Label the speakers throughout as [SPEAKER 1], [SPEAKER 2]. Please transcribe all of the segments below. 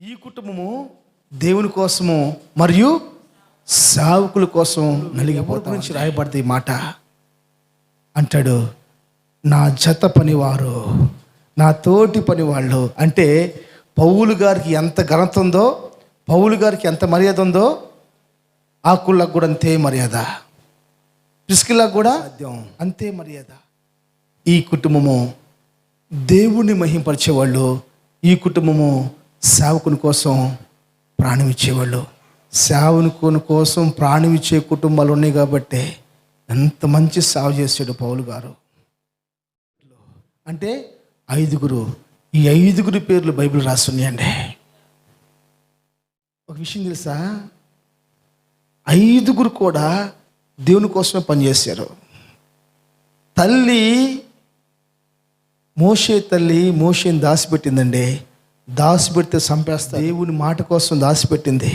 [SPEAKER 1] ఈ కుటుంబము దేవుని కోసము మరియు సేవకుల కోసం నలిగిపోతా నుంచి రాయబడితే ఈ మాట అంటాడు, నా జత పనివారు, నా తోటి పనివాళ్ళు. అంటే పౌలు గారికి ఎంత ఘనత ఉందో, పౌలు గారికి ఎంత మర్యాద ఉందో, ఆకులకు కూడా అంతే మర్యాద, ప్రిస్కిల్లాకు కూడా అంతే మర్యాద. ఈ కుటుంబము దేవుణ్ణి మహింపరిచేవాళ్ళు, ఈ కుటుంబము సేవకుని కోసం ప్రాణం ఇచ్చేవాళ్ళు. సేవకుని కోసం ప్రాణం ఇచ్చే కుటుంబాలు ఉన్నాయి కాబట్టి ఎంత మంచి సేవ చేశాడు పౌలు గారు. అంటే 5, ఈ 5 పేర్లు బైబిల్ రాస్తున్నాయండి. ఒక విషయం తెలుసా, 5 కూడా దేవుని కోసమే పనిచేశారు. తల్లి మోషేని దాచిపెట్టిందండి. దాచిపెడితే చంపేస్తా, దేవుని మాట కోసం దాచిపెట్టింది.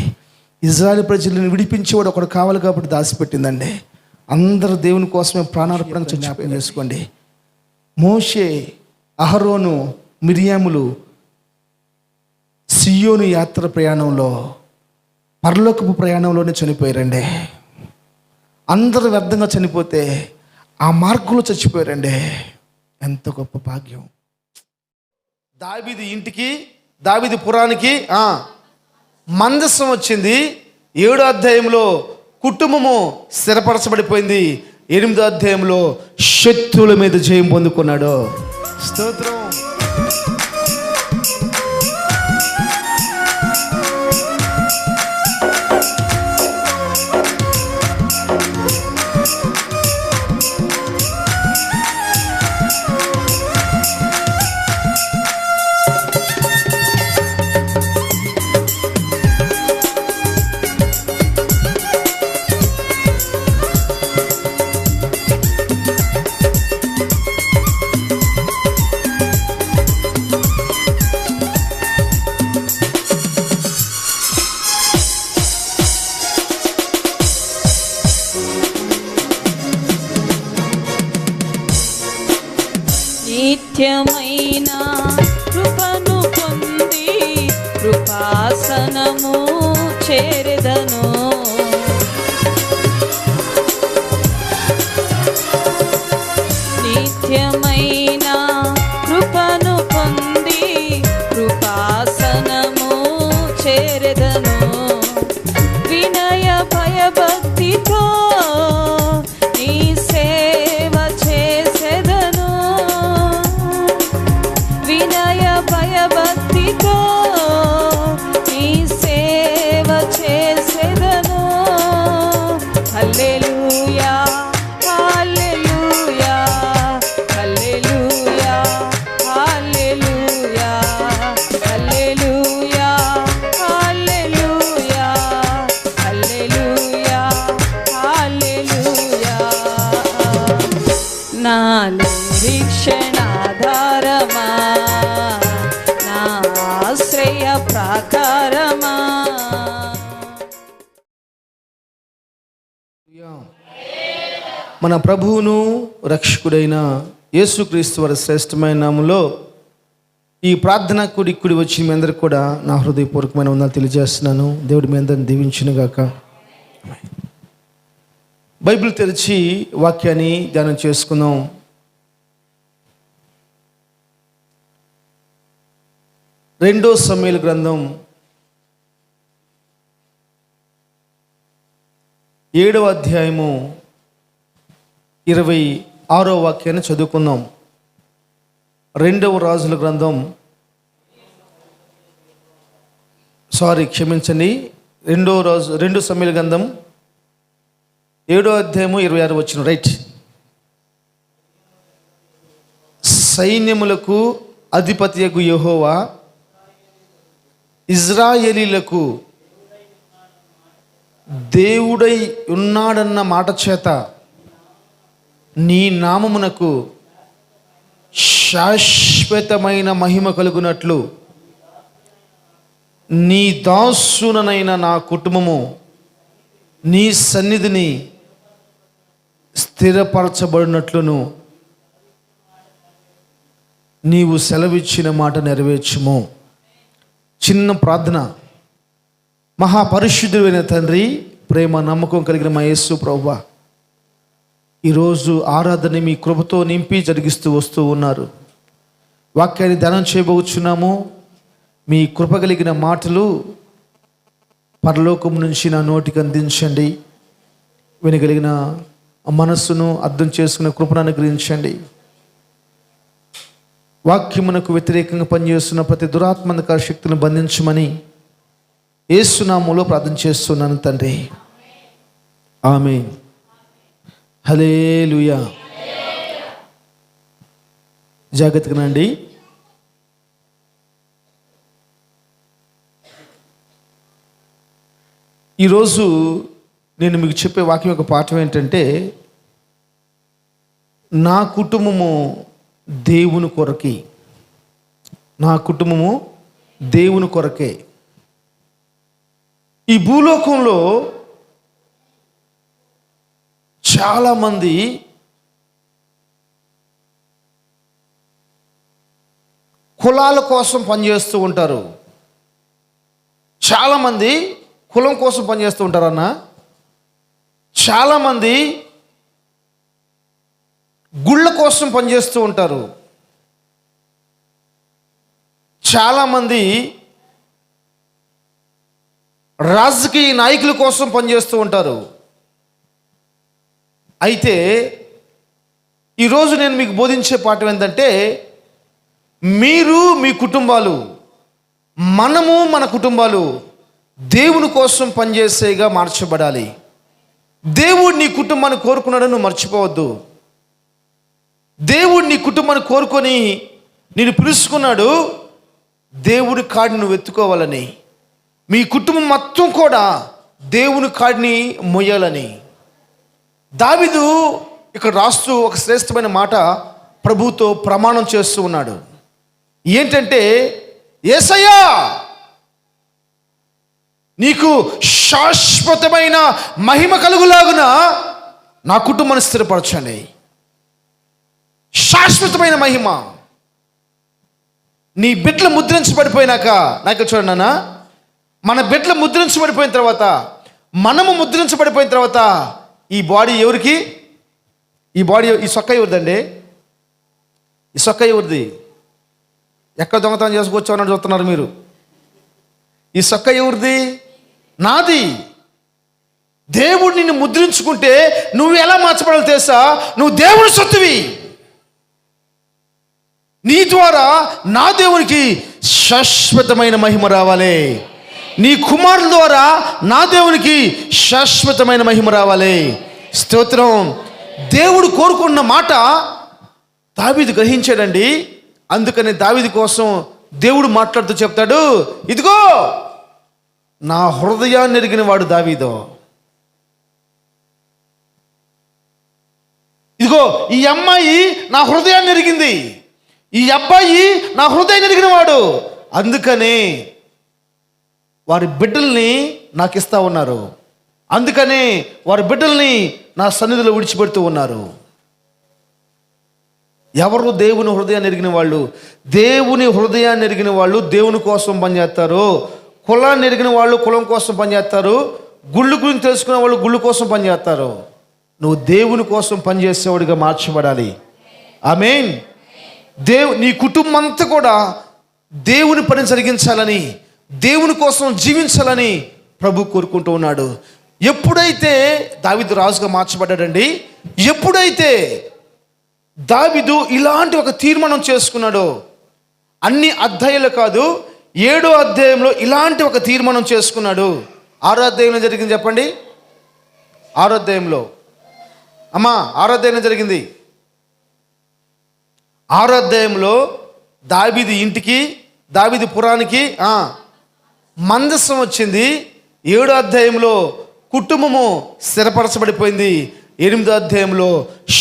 [SPEAKER 1] ఇజ్రాయెల్ ప్రజలను విడిపించేవాడు ఒకడు కావాలి కాబట్టి దాచిపెట్టిందండి. అందరూ దేవుని కోసమే ప్రాణార్పణగా జ్ఞాపకం చేసుకోండి. మోషే, అహరోను, మిరియాములు సియోను యాత్ర ప్రయాణంలో, పరలోకపు ప్రయాణంలోనే చనిపోయారండి. అందరూ వ్యర్థంగా చనిపోతే ఆ మార్గంలో చచ్చిపోయారండి. ఎంత గొప్ప భాగ్యం. దావీదు ఇంటికి, దావీదు పురానికి మందసం వచ్చింది. 7వ అధ్యాయంలో కుటుంబము స్థిరపరచబడిపోయింది. 8వ అధ్యాయంలో శత్రువుల మీద జయం పొందుకున్నాడు. స్తోత్రం.
[SPEAKER 2] నిత్యమైన కృపను పొంది కృపాసనము చేరెదను. నిత్యమైన కృపను పొంది కృపాసనము చేరెదను. వినయ భయభక్తితో నీ సేవ చేసెదను. వినయ భయభక్తితో నీ సేవ చేసెదను. హల్లెలూయా, హల్లెలూయా, హల్లెలూయా, హల్లెలూయా, హల్లెలూయా, హల్లెలూయా, హల్లెలూయా, హల్లెలూయా. నా నిరీక్షణాధారమా, నా ఆశ్రయ ప్రాకారమా.
[SPEAKER 1] మన ప్రభువును రక్షకుడైన యేసుక్రీస్తు వారి శ్రేష్టమైన నామములో ఈ ప్రార్థన కూడి వచ్చి మీ అందరికి కూడా నా హృదయపూర్వకమైన వందనాలు తెలియజేస్తున్నాను. దేవుడు మీ అందరిని దీవించునుగాక. బైబిల్ తెరిచి వాక్యాన్ని ధ్యానం చేసుకుందాం. రెండో సమూయేలు గ్రంథం 7వ అధ్యాయము 26వ వాక్యాన్ని చదువుకుందాం. 2వ రాజుల గ్రంథం, క్షమించండి, 2 సమూయేలు గ్రంథం 7వ అధ్యాయము 26 వచనం. రైట్. సైన్యములకు అధిపతియగు యెహోవా ఇజ్రాయేలీలకు దేవుడై ఉన్నాడన్న మాట చేత నీ నామమునకు శాశ్వతమైన మహిమ కలుగునట్లు నీ దాసుననైన నా కుటుంబము నీ సన్నిధిని స్థిరపరచబడినట్లును నీవు సెలవిచ్చిన మాట నెరవేర్చుము. చిన్న ప్రార్థన. మహాపరిశుద్ధుడైన తండ్రి, ప్రేమ నమ్మకం కలిగిన మా యేసు ప్రభువా, ఈరోజు ఆరాధన మీ కృపతో నింపి జరిగిస్తూ వస్తూ ఉన్నారు. వాక్యాన్ని ధ్యానం చేయబోచున్నాము. మీ కృప కలిగిన మాటలు పరలోకం నుంచి నా నోటికి అందించండి. వినగలిగిన మనస్సును అర్థం చేసుకునే కృపను అనుగ్రహించండి. వాక్యమునకు వ్యతిరేకంగా పనిచేస్తున్న ప్రతి దురాత్మక శక్తిని బంధించమని యేసు నామములో ప్రార్థన చేస్తున్నాను తండ్రి. ఆమేన్. హల్లెలూయా. జాగ్రత్తగా నండి. ఈరోజు నేను మీకు చెప్పే వాక్యం యొక్క పాఠం ఏంటంటే, నా కుటుంబము దేవుని కొరకే. నా కుటుంబము దేవుని కొరకే. ఈ భూలోకంలో చాలామంది కులాల కోసం పనిచేస్తూ ఉంటారు. చాలామంది కులం కోసం పనిచేస్తూ ఉంటారన్న. చాలామంది గుళ్ళ కోసం పనిచేస్తూ ఉంటారు. చాలామంది రాజకీయ నాయకుల కోసం పనిచేస్తూ ఉంటారు. అయితే ఈరోజు నేను మీకు బోధించే పాఠం ఏంటంటే, మీరు మీ కుటుంబాలు, మనము మన కుటుంబాలు దేవుని కోసం పనిచేసేగా మార్చబడాలి. దేవుడు నీ కుటుంబాన్ని కోరుకున్నాడని నువ్వు మర్చిపోవద్దు. దేవుడు నీ కుటుంబాన్ని కోరుకొని నేను పిలుచుకున్నాడు. దేవుని కాడిని నువ్వు ఎత్తుకోవాలని, మీ కుటుంబం మొత్తం కూడా దేవుని కాడిని మొయ్యాలని. దావీదు ఇక్కడ రాస్తూ ఒక శ్రేష్టమైన మాట ప్రభువుతో ప్రమాణం చేస్తూ ఉన్నాడు. ఏంటంటే, యేసయ్యా, నీకు శాశ్వతమైన మహిమ కలుగులాగున నా కుటుంబాన్ని స్థిరపరచండి. శాశ్వతమైన మహిమ. నీ బిడ్డలు ముద్రించబడిపోయినాక, నాకు చూడండి నాన్న, మన బిడ్డలు ముద్రించబడిపోయిన తర్వాత, మనము ముద్రించబడిపోయిన తర్వాత ఈ బాడీ ఎవరికి? ఈ బాడీ, ఈ సొక్క ఎవరిదండి? ఈ సొక్క ఎవరిది? ఎక్కడ దొంగతనం చేసుకొచ్చామని చూస్తున్నారు మీరు. ఈ సొక్క ఎవరిది? నాది. దేవుడు నిన్ను ముద్రించుకుంటే నువ్వు ఎలా మార్చబడాలో తెలుసా? నువ్వు దేవుని సొత్తువి. నీ ద్వారా నా దేవునికి శాశ్వతమైన మహిమ రావాలి. నీ కుమారుల ద్వారా నా దేవునికి శాశ్వతమైన మహిమ రావాలి. స్తోత్రం. దేవుడు కోరుకున్న మాట దావీదు గ్రహించాడండి. అందుకని దావీదు కోసం దేవుడు మాట్లాడుతూ చెప్తాడు, ఇదిగో నా హృదయాన్ని ఎరిగిన వాడు దావీదు. ఇదిగో ఈ అమ్మాయి నా హృదయాన్ని ఎరిగింది, ఈ అబ్బాయి నా హృదయాన్ని ఎరిగిన వాడు. అందుకనే వారి బిడ్డల్ని నాకు ఇస్తా ఉన్నారు. అందుకనే వారి బిడ్డల్ని నా సన్నిధిలో విడిచిపెడుతూ ఉన్నారు. ఎవరు దేవుని హృదయాన్ని ఎరిగిన వాళ్ళు? దేవుని హృదయాన్ని ఎరిగిన వాళ్ళు దేవుని కోసం పనిచేస్తారు. కులాన్ని ఎరిగిన వాళ్ళు కులం కోసం పనిచేస్తారు. గుళ్ళు గురించి తెలుసుకునే వాళ్ళు గుళ్ళు కోసం పనిచేస్తారు. నువ్వు దేవుని కోసం పనిచేసేవాడిగా మార్చబడాలి. ఆమేన్. నీ కుటుంబం అంతా కూడా దేవుని పని జరిగించాలని, దేవుని కోసం జీవించాలని ప్రభు కోరుకుంటూ ఉన్నాడు. ఎప్పుడైతే దావీదు రాజుగా మార్చబడ్డాడండి, ఎప్పుడైతే దావీదు ఇలాంటి ఒక తీర్మానం చేసుకున్నాడో, అన్ని అధ్యాయాలు కాదు, 7వ అధ్యాయంలో ఇలాంటి ఒక తీర్మానం చేసుకున్నాడు. 6వ అధ్యాయంలో జరిగింది చెప్పండి. 6వ అధ్యాయంలో అమ్మా, 6వ అధ్యాయంలో జరిగింది. 6వ అధ్యాయంలో దావీదు ఇంటికి, దావీదు పురానికి మందసం వచ్చింది. 7వ అధ్యాయంలో కుటుంబము స్థిరపరచబడిపోయింది. 8వ అధ్యాయంలో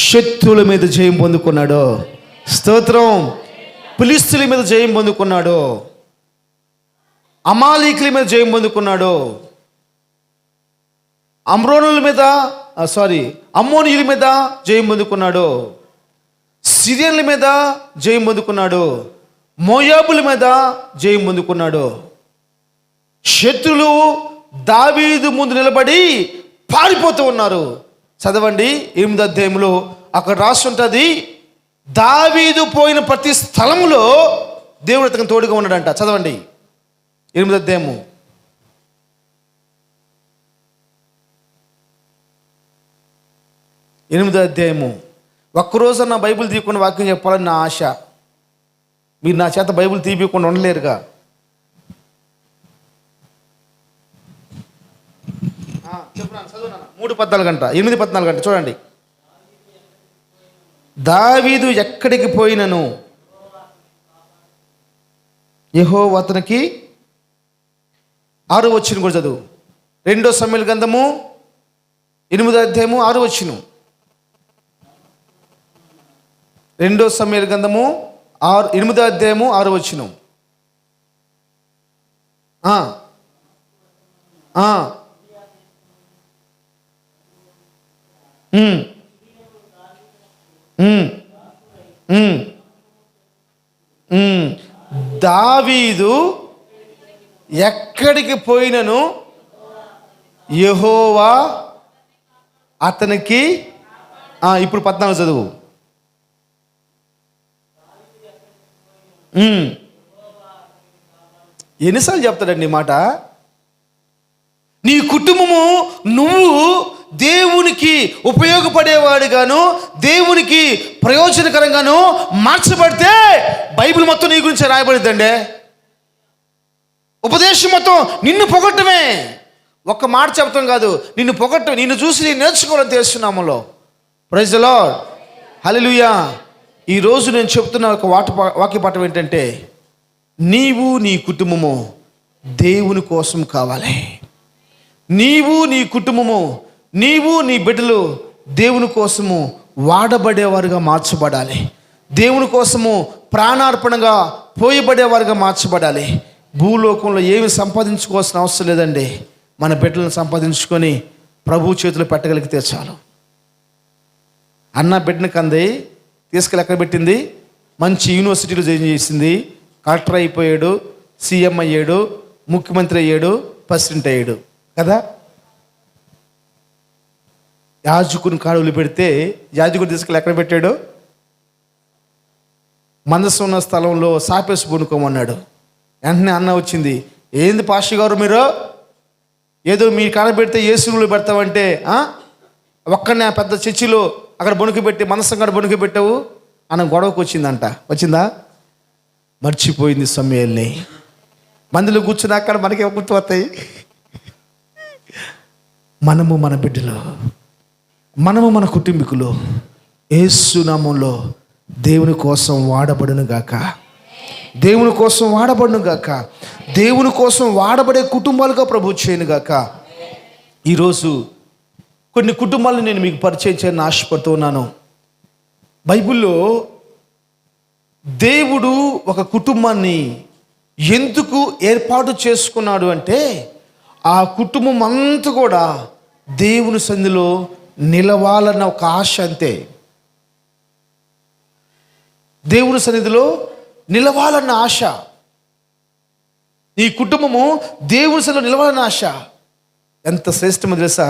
[SPEAKER 1] శత్రువుల మీద జయం పొందుకున్నాడు. స్తోత్రం. ఫిలిష్తీయుల మీద జయం పొందుకున్నాడు. అమాలీకుల మీద జయం పొందుకున్నాడు. అమ్మోనీయుల మీద జయం పొందుకున్నాడు. సిరియన్ల మీద జయం పొందుకున్నాడు. మోయాబుల మీద జయం పొందుకున్నాడు. శత్రులు దావీదు ముందు నిలబడి పారిపోతూ ఉన్నారు. చదవండి 8వ అధ్యాయంలో అక్కడ రాసి ఉంటుంది, దావీదు పోయిన ప్రతి స్థలములో దేవుడు అతనికి తోడుగా ఉన్నాడంట. చదవండి 8వ అధ్యాయము 8వ అధ్యాయము. ఒక్కరోజు నా బైబిల్ తీయకుండా వాక్యం చెప్పాలని నా ఆశ. మీరు నా చేత బైబిల్ తీయకుండా ఉండలేరుగా. చెప్పున్నాను, చదువునా 3:14 8:14 చూడండి. దావీదు ఎక్కడికి పోయినను యెహోవా అతనికి 6వ వచనం కూడా చదువు. 2 సమూయేలు గ్రంథము 8వ అధ్యాయము 6వ వచనం. 2 సమూయేలు గ్రంథము 8వ అధ్యాయము 6వ వచనం. దావీదు ఎక్కడికి పోయినను యెహోవా అతనికి ఇప్పుడు 14 చదువు. ఎన్నిసార్లు చెప్తాడండి ఈ మాట? నీ కుటుంబము నువ్వు దేవునికి ఉపయోగపడేవాడిగాను, దేవునికి ప్రయోజనకరంగాను మార్చబడితే బైబిల్ మొత్తం నీ గురించి రాయబడిద్దండి. ఉపదేశం మొత్తం నిన్ను పొగట్టమే. ఒక్క మాట చెప్తాం కాదు, నిన్ను పొగట్టమే. నిన్ను చూసి నేను నేర్చుకోవాలని తెలుస్తున్నాములో. ప్రైజ్ ది లార్డ్, హల్లెలూయా. ఈరోజు నేను చెప్తున్న ఒక వాక్య పాఠం ఏంటంటే, నీవు నీ కుటుంబము దేవుని కోసం కావాలి. నీవు నీ కుటుంబము, నీవు నీ బిడ్డలు దేవుని కోసము వాడబడేవారుగా మార్చబడాలి. దేవుని కోసము ప్రాణార్పణగా పోయబడేవారుగా మార్చబడాలి. భూలోకంలో ఏమి సంపాదించుకోవాల్సిన అవసరం లేదండి. మన బిడ్డలను సంపాదించుకొని ప్రభు చేతులు పెట్టగలిగితే చాలు. అన్న బిడ్డను కంది తీసుకెళ్ళి ఎక్కడ పెట్టింది? మంచి యూనివర్సిటీలో జాయిన్ చేసింది. కలెక్టర్ అయిపోయాడు, సీఎం అయ్యాడు, ముఖ్యమంత్రి అయ్యాడు, ప్రెసిడెంట్ అయ్యాడు కదా. యాజకుని కాడులు పెడితే యాజకుడు తీసుకెళ్ళి ఎక్కడ పెట్టాడు? మందసం ఉన్న స్థలంలో సాపేసి పూనుకోమన్నాడు. వెంటనే అన్న వచ్చింది, ఏంది పాస్టర్ గారు మీరు ఏదో మీ కాడ పెడితే యేసులు పెడతావంటే ఒక్కడనే ఆ పెద్ద చర్చిలో అక్కడ బొణుకు పెట్టి మనసం కాడ బొణుకు పెట్టావు అన్న గొడవకు వచ్చిందంట. వచ్చిందా? మర్చిపోయింది సమూయేలుని. మందిలో కూర్చుని అక్కడ మనకి గుర్తువస్తాయి. మనము మన బిడ్డలు, మనము మన కుటుంబీకులు యేసు నామములో దేవుని కోసం వాడబడును గాక. దేవుని కోసం వాడబడును గాక. దేవుని కోసం వాడబడే కుటుంబాలుగా ప్రభు చేయను గాక. ఈరోజు కొన్ని కుటుంబాలను నేను మీకు పరిచయం చేయాలని ఆశపడుతూ ఉన్నాను. బైబిల్లో దేవుడు ఒక కుటుంబాన్ని ఎందుకు ఏర్పాటు చేసుకున్నాడు అంటే, ఆ కుటుంబం అంతా కూడా దేవుని సన్నిధిలో నిలవాలన్న ఒక ఆశ అంతే. దేవుని సన్నిధిలో నిలవాలన్న ఆశ. ఈ కుటుంబము దేవుని సన్నిధిలో నిలవాలన్న ఆశ ఎంత శ్రేష్టమో తెలుసా?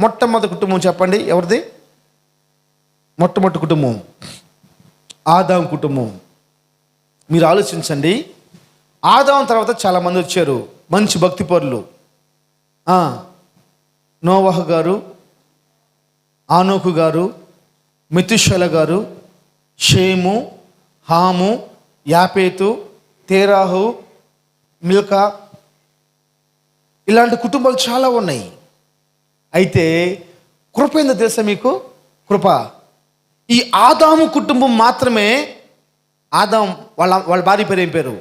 [SPEAKER 1] మొట్టమొదటి కుటుంబం చెప్పండి, ఎవరిది? మొట్టమొదటి కుటుంబం ఆదాము కుటుంబం. మీరు ఆలోచించండి. ఆదాము తర్వాత చాలామంది వచ్చారు, మంచి భక్తి పరులు. నోవహు గారు, ఆనోకు గారు, మెతుషెల గారు, షేము, హాము, యాపేతు, తేరాహు, మిల్కా, ఇలాంటి కుటుంబాలు చాలా ఉన్నాయి. అయితే కృప ఏందో తెలుసా మీకు? కృప ఈ ఆదాము కుటుంబం మాత్రమే. ఆదాం వాళ్ళ భార్య పేరు ఏం పేరు?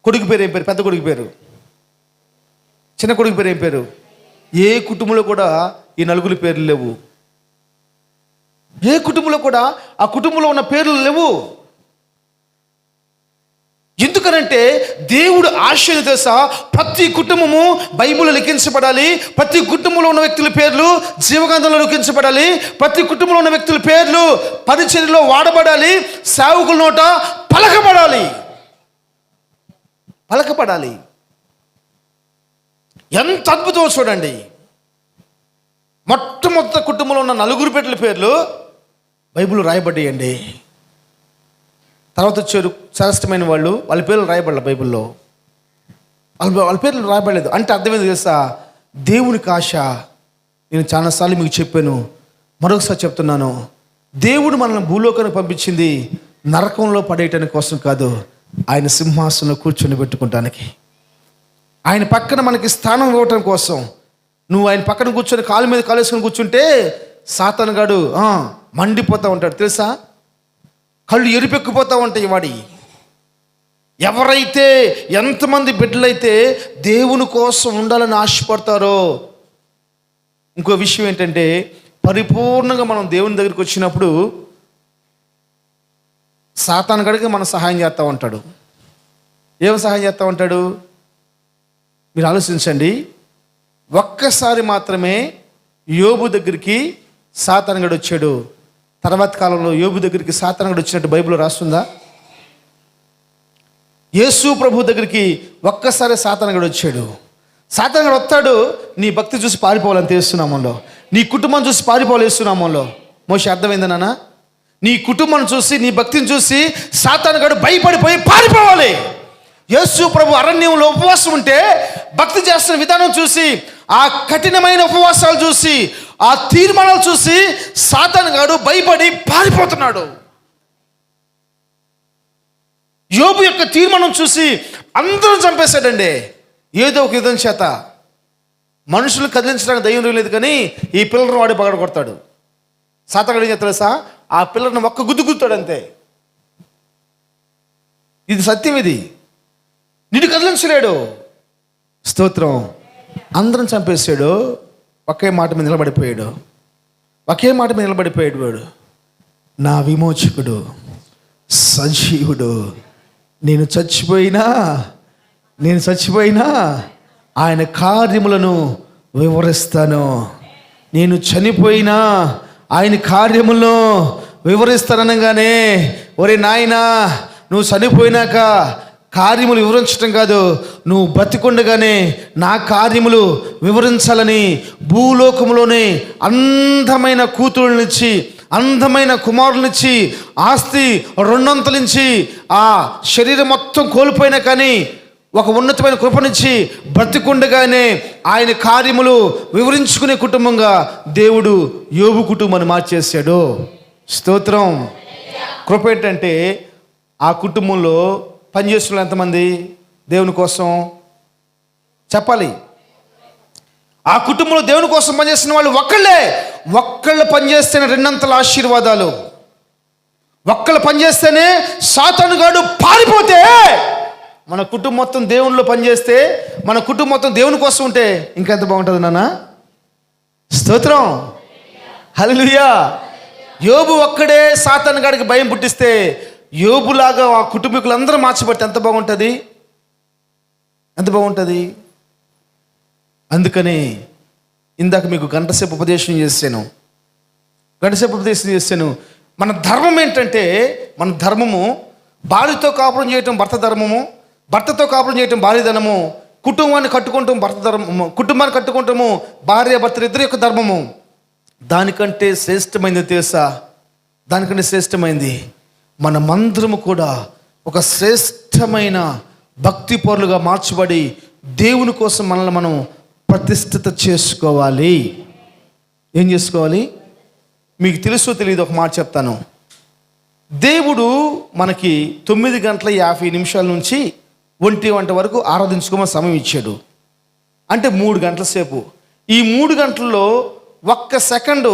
[SPEAKER 1] కొడుకు పేరు ఏం పేరు? పెద్ద కొడుకు పేరు? చిన్న కొడుకు పేరు ఏం పేరు? ఏ కుటుంబంలో కూడా ఈ నలుగురు పేర్లు లేవు. ఏ కుటుంబంలో కూడా ఆ కుటుంబంలో ఉన్న పేర్లు లేవు. ఎందుకనంటే దేవుడు ఆశయం తెలుసా? ప్రతి కుటుంబము బైబిల్లో లిఖించబడాలి. ప్రతి కుటుంబంలో ఉన్న వ్యక్తుల పేర్లు జీవగ్రంథంలో లిఖించబడాలి. ప్రతి కుటుంబంలో ఉన్న వ్యక్తుల పేర్లు పరిచర్యలో వాడబడాలి. సేవకుల నోట పలకబడాలి. పలకపడాలి. ఎంత అద్భుతం చూడండి. మొట్టమొదటి కుటుంబంలో ఉన్న 4 బిడ్డల పేర్లు బైబిల్ రాయబడ్డాయండి. తర్వాత వచ్చారు శ్రేష్టమైన వాళ్ళు, వాళ్ళ పేర్లు రాయబడలే బైబిల్లో. వాళ్ళ పేర్లు రాయబడలేదు. అంటే అర్థమైంది తెలుసా? దేవునికి ఆశ. నేను చాలాసార్లు మీకు చెప్పాను, మరొకసారి చెప్తున్నాను. దేవుడు మనల్ని భూలోకానికి పంపించింది నరకంలో పడేయటానికి కోసం కాదు, ఆయన సింహాసనంలో కూర్చొని పెట్టుకుంటానికి, ఆయన పక్కన మనకి స్థానం ఇవ్వటం కోసం. నువ్వు ఆయన పక్కన కూర్చొని కాలు మీద కాలు వేసుకొని కూర్చుంటే సాతానుగాడు మండిపోతూ ఉంటాడు తెలుసా. కళ్ళు ఎరిపెక్కిపోతూ ఉంటాయి వాడి. ఎవరైతే ఎంతమంది బిడ్డలైతే దేవుని కోసం ఉండాలని ఆశపడతారో. ఇంకో విషయం ఏంటంటే, పరిపూర్ణంగా మనం దేవుని దగ్గరికి వచ్చినప్పుడు సాతానుగాడికి మనం సహాయం చేస్తూ ఉంటాడు. ఏం సహాయం చేస్తూ ఉంటాడు? మీరు ఆలోచించండి. ఒక్కసారి మాత్రమే యోబు దగ్గరికి సాతానుగాడు వచ్చాడు. తర్వాత కాలంలో యోబు దగ్గరికి సాతానుగాడు వచ్చినట్టు బైబిల్లో రాస్తుందా? యేసు ప్రభు దగ్గరికి ఒక్కసారి సాతానుగాడు వచ్చాడు. సాతానుగాడు వస్తాడు, నీ భక్తి చూసి పారిపోవాలని తెలుస్తున్నామంలో, నీ కుటుంబం చూసి పారిపోవాలి వేస్తున్నామంలో. మోషే అర్థమైందా నాన్న? నీ కుటుంబం చూసి, నీ భక్తిని చూసి సాతానుగాడు భయపడిపోయి పారిపోవాలి. యేసు ప్రభు అరణ్యంలో ఉపవాసం ఉంటే భక్తి చేస్తున్న విధానం చూసి, ఆ కఠినమైన ఉపవాసాలు చూసి, ఆ తీర్మానాలు చూసి సాతానుగాడు భయపడి పారిపోతున్నాడు. యోబు యొక్క తీర్మానం చూసి అందరూ చంపేశాడండి. ఏదో ఒక విధం చేత. మనుషులు కదిలించడానికి ధైర్యం లేదు, కానీ ఈ పిల్లలను వాడి పగడ కొడతాడు. సాతానుగాడు ఏం చేస్తాడు తెలుసా? ఆ పిల్లలను ఒక్క గుద్దు గుద్దుతాడు అంతే. ఇది సత్యం. ఇది నిన్ను కదిలించలేడు. స్తోత్రం. అందరం చంపేశాడు. ఒకే మాట మీద నిలబడిపోయాడు. వాడు, నా విమోచకుడు సజీవుడు. నేను చచ్చిపోయినా ఆయన కార్యములను వివరిస్తాను. నేను చనిపోయినా ఆయన కార్యములను వివరిస్తాననగానే, ఒరే నాయనా, నువ్వు చనిపోయినాక కార్యములు వివరించటం కాదు, నువ్వు బ్రతికుండగానే నా కార్యములు వివరించాలని భూలోకంలోనే అందమైన కూతురునిచ్చి, అందమైన కుమారునిచ్చి, ఆస్తి 2 అంతలించి, ఆ శరీరం మొత్తం కోల్పోయినా కానీ ఒక ఉన్నతమైన కృపనిచ్చి బ్రతికుండగానే ఆయన కార్యములు వివరించుకునే కుటుంబంగా దేవుడు యోబు కుటుంబాన్ని మార్చేశాడు. స్తోత్రం. కృప ఏంటంటే, ఆ కుటుంబంలో పనిచేస్తున్న ఎంతమంది దేవుని కోసం చెప్పాలి? ఆ కుటుంబంలో దేవుని కోసం పనిచేస్తున్న వాళ్ళు ఒక్కళ్ళు పనిచేస్తేనే 2 అంతల ఆశీర్వాదాలు. ఒక్కళ్ళు పనిచేస్తేనే సాతానుగాడు పారిపోతే, మన కుటుంబం మొత్తం దేవునిలో పనిచేస్తే, మన కుటుంబం మొత్తం దేవుని కోసం ఉంటే ఇంకెంత బాగుంటుంది నాన్న. స్తోత్రం. హల్లెలూయా. యోబు ఒక్కడే సాతానుగాడికి భయం పుట్టిస్తే, యోబులాగా ఆ కుటుంబీకులందరూ మార్చబడితే ఎంత బాగుంటుంది. అందుకని ఇందాక మీకు గంటసేపు ఉపదేశం చేశాను. మన ధర్మం ఏంటంటే, మన ధర్మము భార్యతో కాపురం చేయటం భర్త ధర్మము, భర్తతో కాపురం చేయటం భార్య ధర్మము, కుటుంబాన్ని కట్టుకుంటాం భర్త ధర్మము, కుటుంబాన్ని కట్టుకుంటాము భార్య భర్తలు ఇద్దరు యొక్క ధర్మము. దానికంటే శ్రేష్టమైంది తెలుసా? దానికంటే శ్రేష్టమైంది మనమందరము కూడా ఒక శ్రేష్టమైన భక్తి పరులుగా మార్చబడి దేవుని కోసం మనల్ని మనం ప్రతిష్ఠిత చేసుకోవాలి. ఏం చేసుకోవాలి? మీకు తెలుసో తెలియదు, ఒక మాట చెప్తాను. దేవుడు మనకి 9:50 నుంచి 1 గంట వరకు ఆరాధించుకోమని సమయం ఇచ్చాడు. అంటే 3 గంటల సేపు. ఈ 3 గంటల్లో 1 సెకండు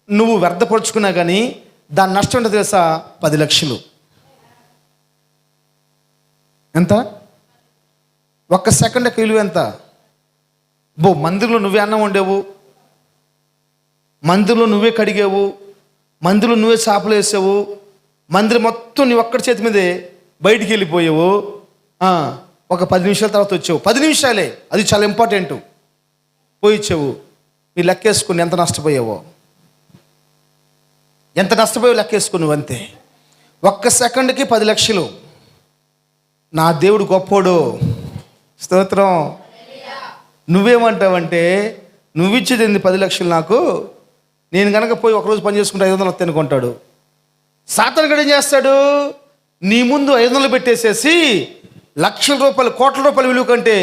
[SPEAKER 1] నువ్వు వ్యర్థపరుచుకున్నా కానీ దాని నష్టం ఏంటో తెలుసా? 10 లక్షలు. ఎంత? 1 సెకండ్ యొక్క విలువ ఎంత? మందిరంలో నువ్వే అన్నం వండేవు, మందిరంలో నువ్వే కడిగేవు, మందిరంలో నువ్వే చేపలు వేసావు, మందిరం మొత్తం నీ ఒక్కడి చేతి మీదే బయటికి వెళ్ళిపోయావు. ఒక 10 నిమిషాల తర్వాత వచ్చావు. 10 నిమిషాలే, అది చాలా ఇంపార్టెంట్. పోయిచ్చావు. మీరు లెక్కేసుకుని ఎంత నష్టపోయావో లెక్కేసుకుని నువ్వు అంతే. 1 సెకండ్కి 10 లక్షలు. నా దేవుడు గొప్పోడు. స్తోత్రం. నువ్వేమంటావంటే, నువ్వు ఇచ్చేది 10 లక్షలు నాకు, నేను కనుక పోయి ఒకరోజు పని చేసుకుంటే 500 వస్తాయి అనుకుంటాడు. సాతాను గడు ఏం చేస్తాడు, నీ ముందు 500 పెట్టేసేసి లక్షల రూపాయలు, కోట్ల రూపాయలు విలువ కంటే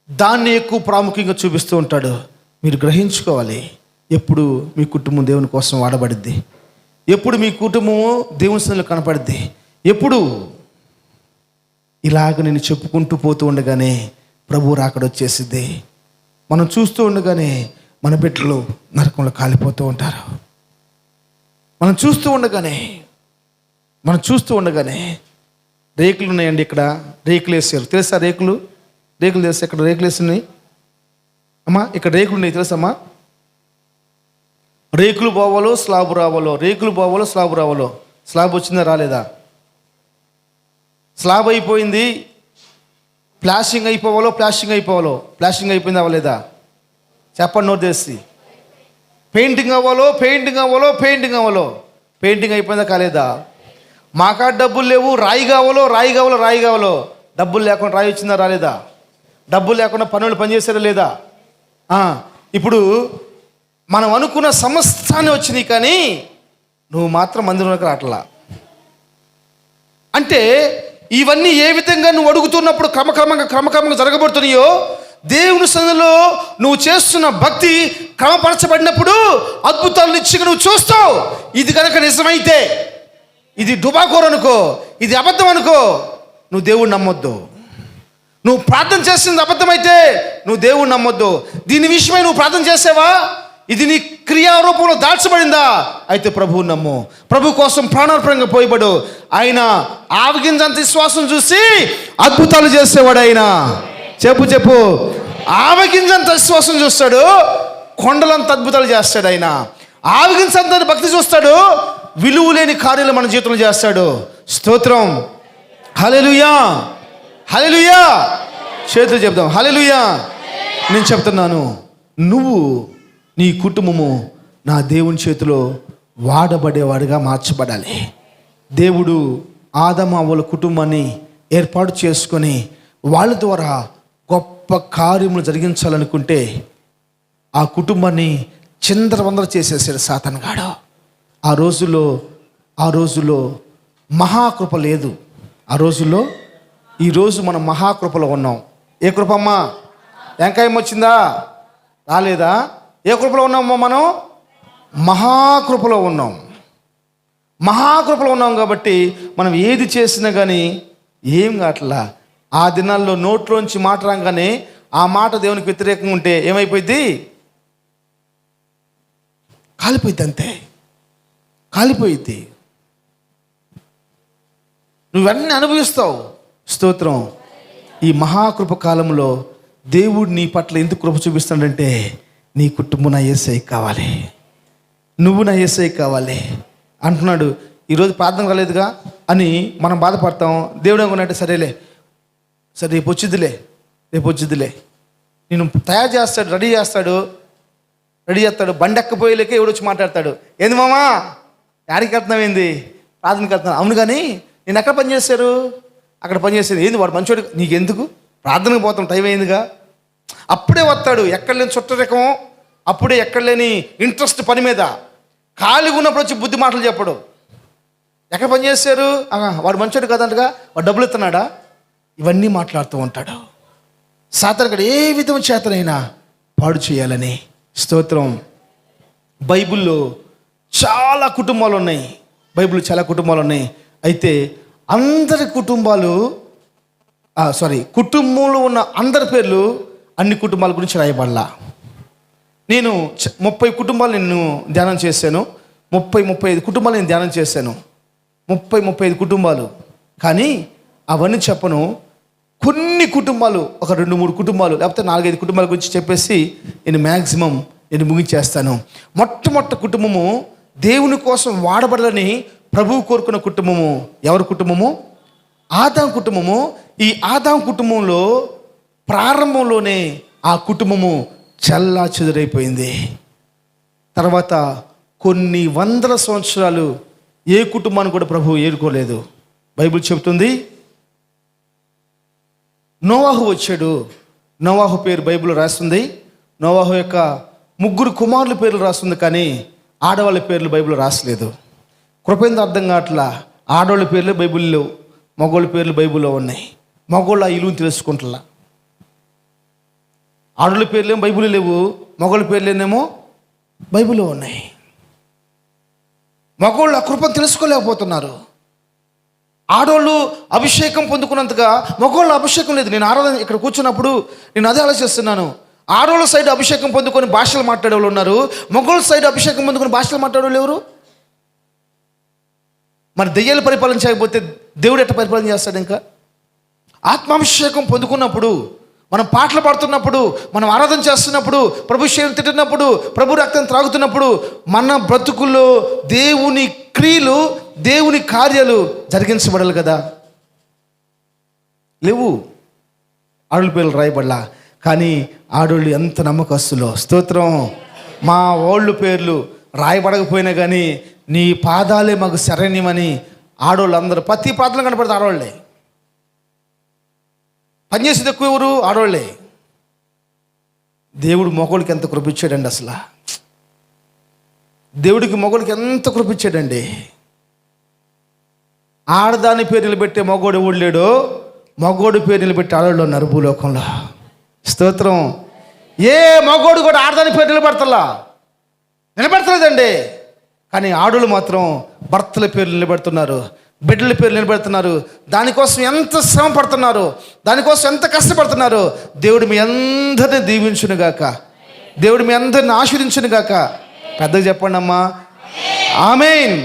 [SPEAKER 1] దాన్ని ఎక్కువ ప్రాముఖ్యంగా చూపిస్తూ ఉంటాడు. మీరు గ్రహించుకోవాలి, ఎప్పుడు మీ కుటుంబం దేవుని కోసం వాడబడిద్ది, ఎప్పుడు మీ కుటుంబము దేవుని సన్నిధిలో కనపడిద్ది, ఎప్పుడు ఇలాగ నేను చెప్పుకుంటూ పోతూ ఉండగానే ప్రభు రాకడ వచ్చేసిద్ది. మనం చూస్తూ ఉండగానే మన బిడ్డలు నరకంలో కాలిపోతూ ఉంటారు. మనం చూస్తూ ఉండగానే రేకులు ఉన్నాయండి, ఇక్కడ రేకులు వేసారు, తెలుసా? రేకులు తెలుసా? ఇక్కడ రేకులు వేస్తున్నాయి అమ్మా, ఇక్కడ రేకులు ఉన్నాయి తెలుసమ్మా? రేకులు పోవాలో స్లాబ్ రావాలో, రేకులు పోవాలో స్లాబ్ రావాలో. స్లాబ్ వచ్చిందా రాలేదా? స్లాబ్ అయిపోయింది, ప్లాస్టింగ్ అయిపోవాలో ప్లాస్టింగ్ అయిపోయింది అవ్వలేదా? చెప్పండి నోట్ చేసి. పెయింటింగ్ అవ్వాలో పెయింటింగ్ అయిపోయిందా కాలేదా? మా కాడ డబ్బులు లేవు, రాయి కావాలో. డబ్బులు లేకుండా రాయి వచ్చిందా రాలేదా? డబ్బులు లేకుండా పనులు పనిచేసారా లేదా? ఇప్పుడు మనం అనుకున్న సమస్తాన్ని వచ్చినాయి, కానీ నువ్వు మాత్రం మందిరంలోకి రావట్లా. అంటే ఇవన్నీ ఏ విధంగా నువ్వు అడుగుతున్నప్పుడు క్రమక్రమంగా జరగబడుతున్నాయో, దేవుని సన్నిధిలో నువ్వు చేస్తున్న భక్తి క్రమపరచబడినప్పుడు అద్భుతాలు నిశ్చయంగా నువ్వు చూస్తావు. ఇది కనుక నిజమైతే, ఇది డుబాకోర్ అనుకో, ఇది అబద్ధం అనుకో, నువ్వు దేవుడిని నమ్మొద్దు. నువ్వు ప్రార్థన చేసింది అబద్ధమైతే నువ్వు దేవుడిని నమ్మొద్దు. దీని విషయమై నువ్వు ప్రార్థన చేసావా, ఇది నీ క్రియారూపంలో దాల్చబడిందా, అయితే ప్రభువు నమ్ము. ప్రభు కోసం ప్రాణార్పణంగా పోయబడు. ఆయన ఆవగింజంత విశ్వాసం చూసి అద్భుతాలు చేసేవాడు. ఆయన చెప్పు ఆవగింజంత విశ్వాసం చూస్తాడు, కొండలంత అద్భుతాలు చేస్తాడు. ఆయన ఆవగింజంత భక్తి చూస్తాడు, విలువ లేని కార్యాలు మన జీవితంలో చేస్తాడు. స్తోత్రం. హల్లెలూయా. చేతులు చెప్తాం హల్లెలూయా. నేను చెప్తున్నాను, నువ్వు నీ కుటుంబము నా దేవుని చేతిలో వాడబడేవాడిగా మార్చబడాలి. దేవుడు ఆదాము అవ్వల కుటుంబాన్ని ఏర్పాటు చేసుకొని వాళ్ళ ద్వారా గొప్ప కార్యములు జరిగించాలనుకుంటే ఆ కుటుంబాన్ని చిందరవందర చేసేసాడు సాతాను గాడు. ఆ రోజుల్లో మహాకృప లేదు. ఆ రోజుల్లో, ఈరోజు మనం మహాకృపలో ఉన్నాం. ఏ కృపమ్మా? వెంకాయం వచ్చిందా రాలేదా? ఏ కృపలో ఉన్నామో మనం? మహాకృపలో ఉన్నాం కాబట్టి మనం ఏది చేసినా కానీ ఏం కావట్లా. ఆ దినాల్లో నోట్లోంచి మాట రాగానే ఆ మాట దేవునికి వ్యతిరేకంగా ఉంటే ఏమైపోయింది? కాలిపోయింది, అంతే కాలిపోయింది. నువ్వన్నీ అనుభవిస్తావు. స్తోత్రం. ఈ మహాకృప కాలంలో దేవుడు నీ పట్ల ఎందుకు కృప చూపిస్తాడంటే, నీ కుటుంబం నా యేసయ్య కావాలి, నువ్వు నా యేసయ్య కావాలి అంటున్నాడు. ఈరోజు ప్రార్థన కాలేదుగా అని మనం బాధపడతాం. దేవుడు ఏమన్నాడంటే, సరే రేపు వచ్చిద్దిలే నేను తయారు చేస్తాడు, రెడీ చేస్తాడు. బండి ఎక్కపోయేలేకే ఎవడు వచ్చి మాట్లాడతాడు, ఏంది మామా యాడికి వెళ్తున్నావు, ఏంది ప్రార్థనకి వెళ్తున్నాను. అవును, కానీ నేను ఎక్కడ పనిచేశారు? అక్కడ పనిచేసేది. ఏంది వాడు మంచోడు, నీకెందుకు, ప్రార్థనకు పోతాం, టైం అయిందిగా. అప్పుడే వస్తాడు, ఎక్కడ లేని చుట్టరికం, అప్పుడే ఎక్కడ లేని ఇంట్రెస్ట్ పని మీద. ఖాళీగా ఉన్నప్పుడు వచ్చి బుద్ధి మాటలు చెప్పడు. ఎక్కడ పనిచేశారు? వాడు మంచోడు కదంటగా, వాడు డబ్బులు ఇస్తున్నాడా? ఇవన్నీ మాట్లాడుతూ ఉంటాడు. సాతానుడు ఏ విధం చేతనైనా పాడు చేయాలని. స్తోత్రం. బైబిల్లో చాలా కుటుంబాలు ఉన్నాయి. అయితే అందరి కుటుంబంలో ఉన్న అందరి పేర్లు అన్ని కుటుంబాల గురించి రాయబడలా. నేను 30 కుటుంబాలు నేను ధ్యానం చేశాను. 35 కుటుంబాలు నేను ధ్యానం చేశాను. 35 కుటుంబాలు. కానీ అవన్నీ చెప్పను. కొన్ని కుటుంబాలు, ఒక 2-3 కుటుంబాలు, లేకపోతే 4-5 కుటుంబాల గురించి చెప్పేసి నేను ముగించేస్తాను. మొట్టమొదటి కుటుంబము దేవుని కోసం వాడబడాలని ప్రభువు కోరుకున్న కుటుంబము. ఎవరి కుటుంబము? ఆదాం కుటుంబము. ఈ ఆదాం కుటుంబంలో ప్రారంభంలోనే ఆ కుటుంబము చల్లా చెదురైపోయింది. తర్వాత కొన్ని వందల సంవత్సరాలు ఏ కుటుంబాన్ని కూడా ప్రభువు ఏరుకోలేదు. బైబిల్ చెబుతుంది, నోవాహు వచ్చాడు. నోవాహు పేరు బైబిల్లో రాస్తుంది. నోవాహు యొక్క 3 కుమారుల పేర్లు రాస్తుంది, కానీ ఆడవాళ్ళ పేర్లు బైబిల్లో రాసలేదు. కృపేంద్ర అర్థం కావట్లా. ఆడవాళ్ళ పేర్లు బైబిల్లో, మగవాళ్ళ పేర్లు బైబిల్లో ఉన్నాయి. మగవాళ్ళు ఆ ఇలువని తెలుసుకుంటున్నా. ఆడవాళ్ళ పేర్లు ఏమో బైబిల్లో లేవు, మగవాళ్ళ పేర్లేనేమో బైబిల్లో ఉన్నాయి. మగవాళ్ళు ఆ కృపను తెలుసుకోలేకపోతున్నారు. ఆడవాళ్ళు అభిషేకం పొందుకున్నంతగా మగవాళ్ళు అభిషేకం లేదు. నేను ఆరాధన ఇక్కడ కూర్చున్నప్పుడు నేను అదే ఆలోచిస్తున్నాను. ఆడవాళ్ళ సైడ్ అభిషేకం పొందుకొని భాషలు మాట్లాడే వాళ్ళు ఉన్నారు, మగవాళ్ళ సైడ్ అభిషేకం పొందుకొని భాషలు మాట్లాడే వాళ్ళు ఎవరు? మరి దెయ్యాలు పరిపాలన చేయకపోతే దేవుడు ఎట్లా పరిపాలన చేస్తాడు? ఇంకా ఆత్మాభిషేకం పొందుకున్నప్పుడు, మనం పాటలు పాడుతున్నప్పుడు, మనం ఆరాధన చేస్తున్నప్పుడు, ప్రభు శరీరం తింటున్నప్పుడు, ప్రభు రక్తం త్రాగుతున్నప్పుడు మన బ్రతుకుల్లో దేవుని క్రియలు, దేవుని కార్యాలు జరిగించబడాలి కదా. లేవు, ఆడోళ్ళ పేర్లు రాయబడలా. కానీ ఆడోళ్ళు ఎంత నమ్మకస్తులో. స్తోత్రం. మా ఓళ్ళు పేర్లు రాయబడకపోయినా కానీ నీ పాదాలే మాకు శరణ్యమని ఆడోళ్ళు అందరూ ప్రతి ప్రార్థన కనపడితే ఆడవాళ్ళే. పనిచేసేది ఎక్కువ ఎవరు? ఆడవాళ్ళే. దేవుడు మొగోళ్ళకి ఎంత కృపించాడండి. అసలు దేవుడికి మొగోళ్ళకి ఎంత కృపించాడండి. ఆడదాని పేరు నిలబెట్టే మగోడు ఎవడు లేడు, మగోడు పేరు నిలబెట్టే ఆడవాళ్ళు ఉన్నారు భూలోకంలో. స్తోత్రం. ఏ మగోడు కూడా ఆడదాని పేరు నిలబెడతలేదండి. కానీ ఆడోళ్ళు మాత్రం భర్తల పేర్లు నిలబెడుతున్నారు, బిడ్డల పేర్లు నిలబెడుతున్నారు. దానికోసం ఎంత శ్రమ పడుతున్నారు, దానికోసం ఎంత కష్టపడుతున్నారు. దేవుడు మీ అందరిని దీవించునుగాక, దేవుడు మీ అందరిని ఆశీర్వదించునుగాక. పెద్దగా చెప్పండి అమ్మా. ఆమేన్.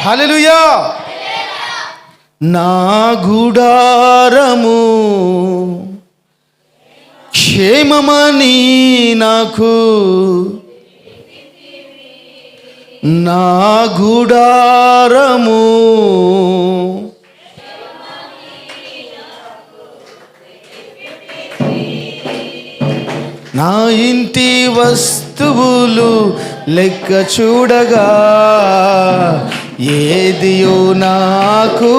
[SPEAKER 1] హల్లెలూయా. నా గుడారము క్షేమమని నాకు, నా గుడారము నా ఇంటి వస్తువులు లెక్క చూడగా ఏదియో నాకు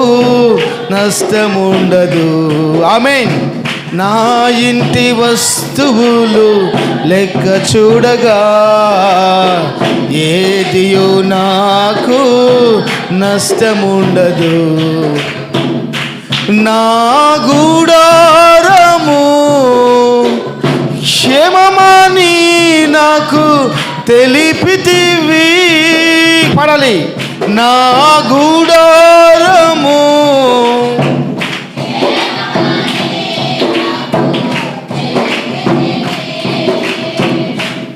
[SPEAKER 1] నష్టముండదు. ఆమేన్. నా ఇంటి వస్తువులు లెక్క చూడగా ఏదియో నాకు నష్టముండదు. నా గుడారము క్షేమమని నాకు తెలిపితివి. పడాలి. నా గుడారము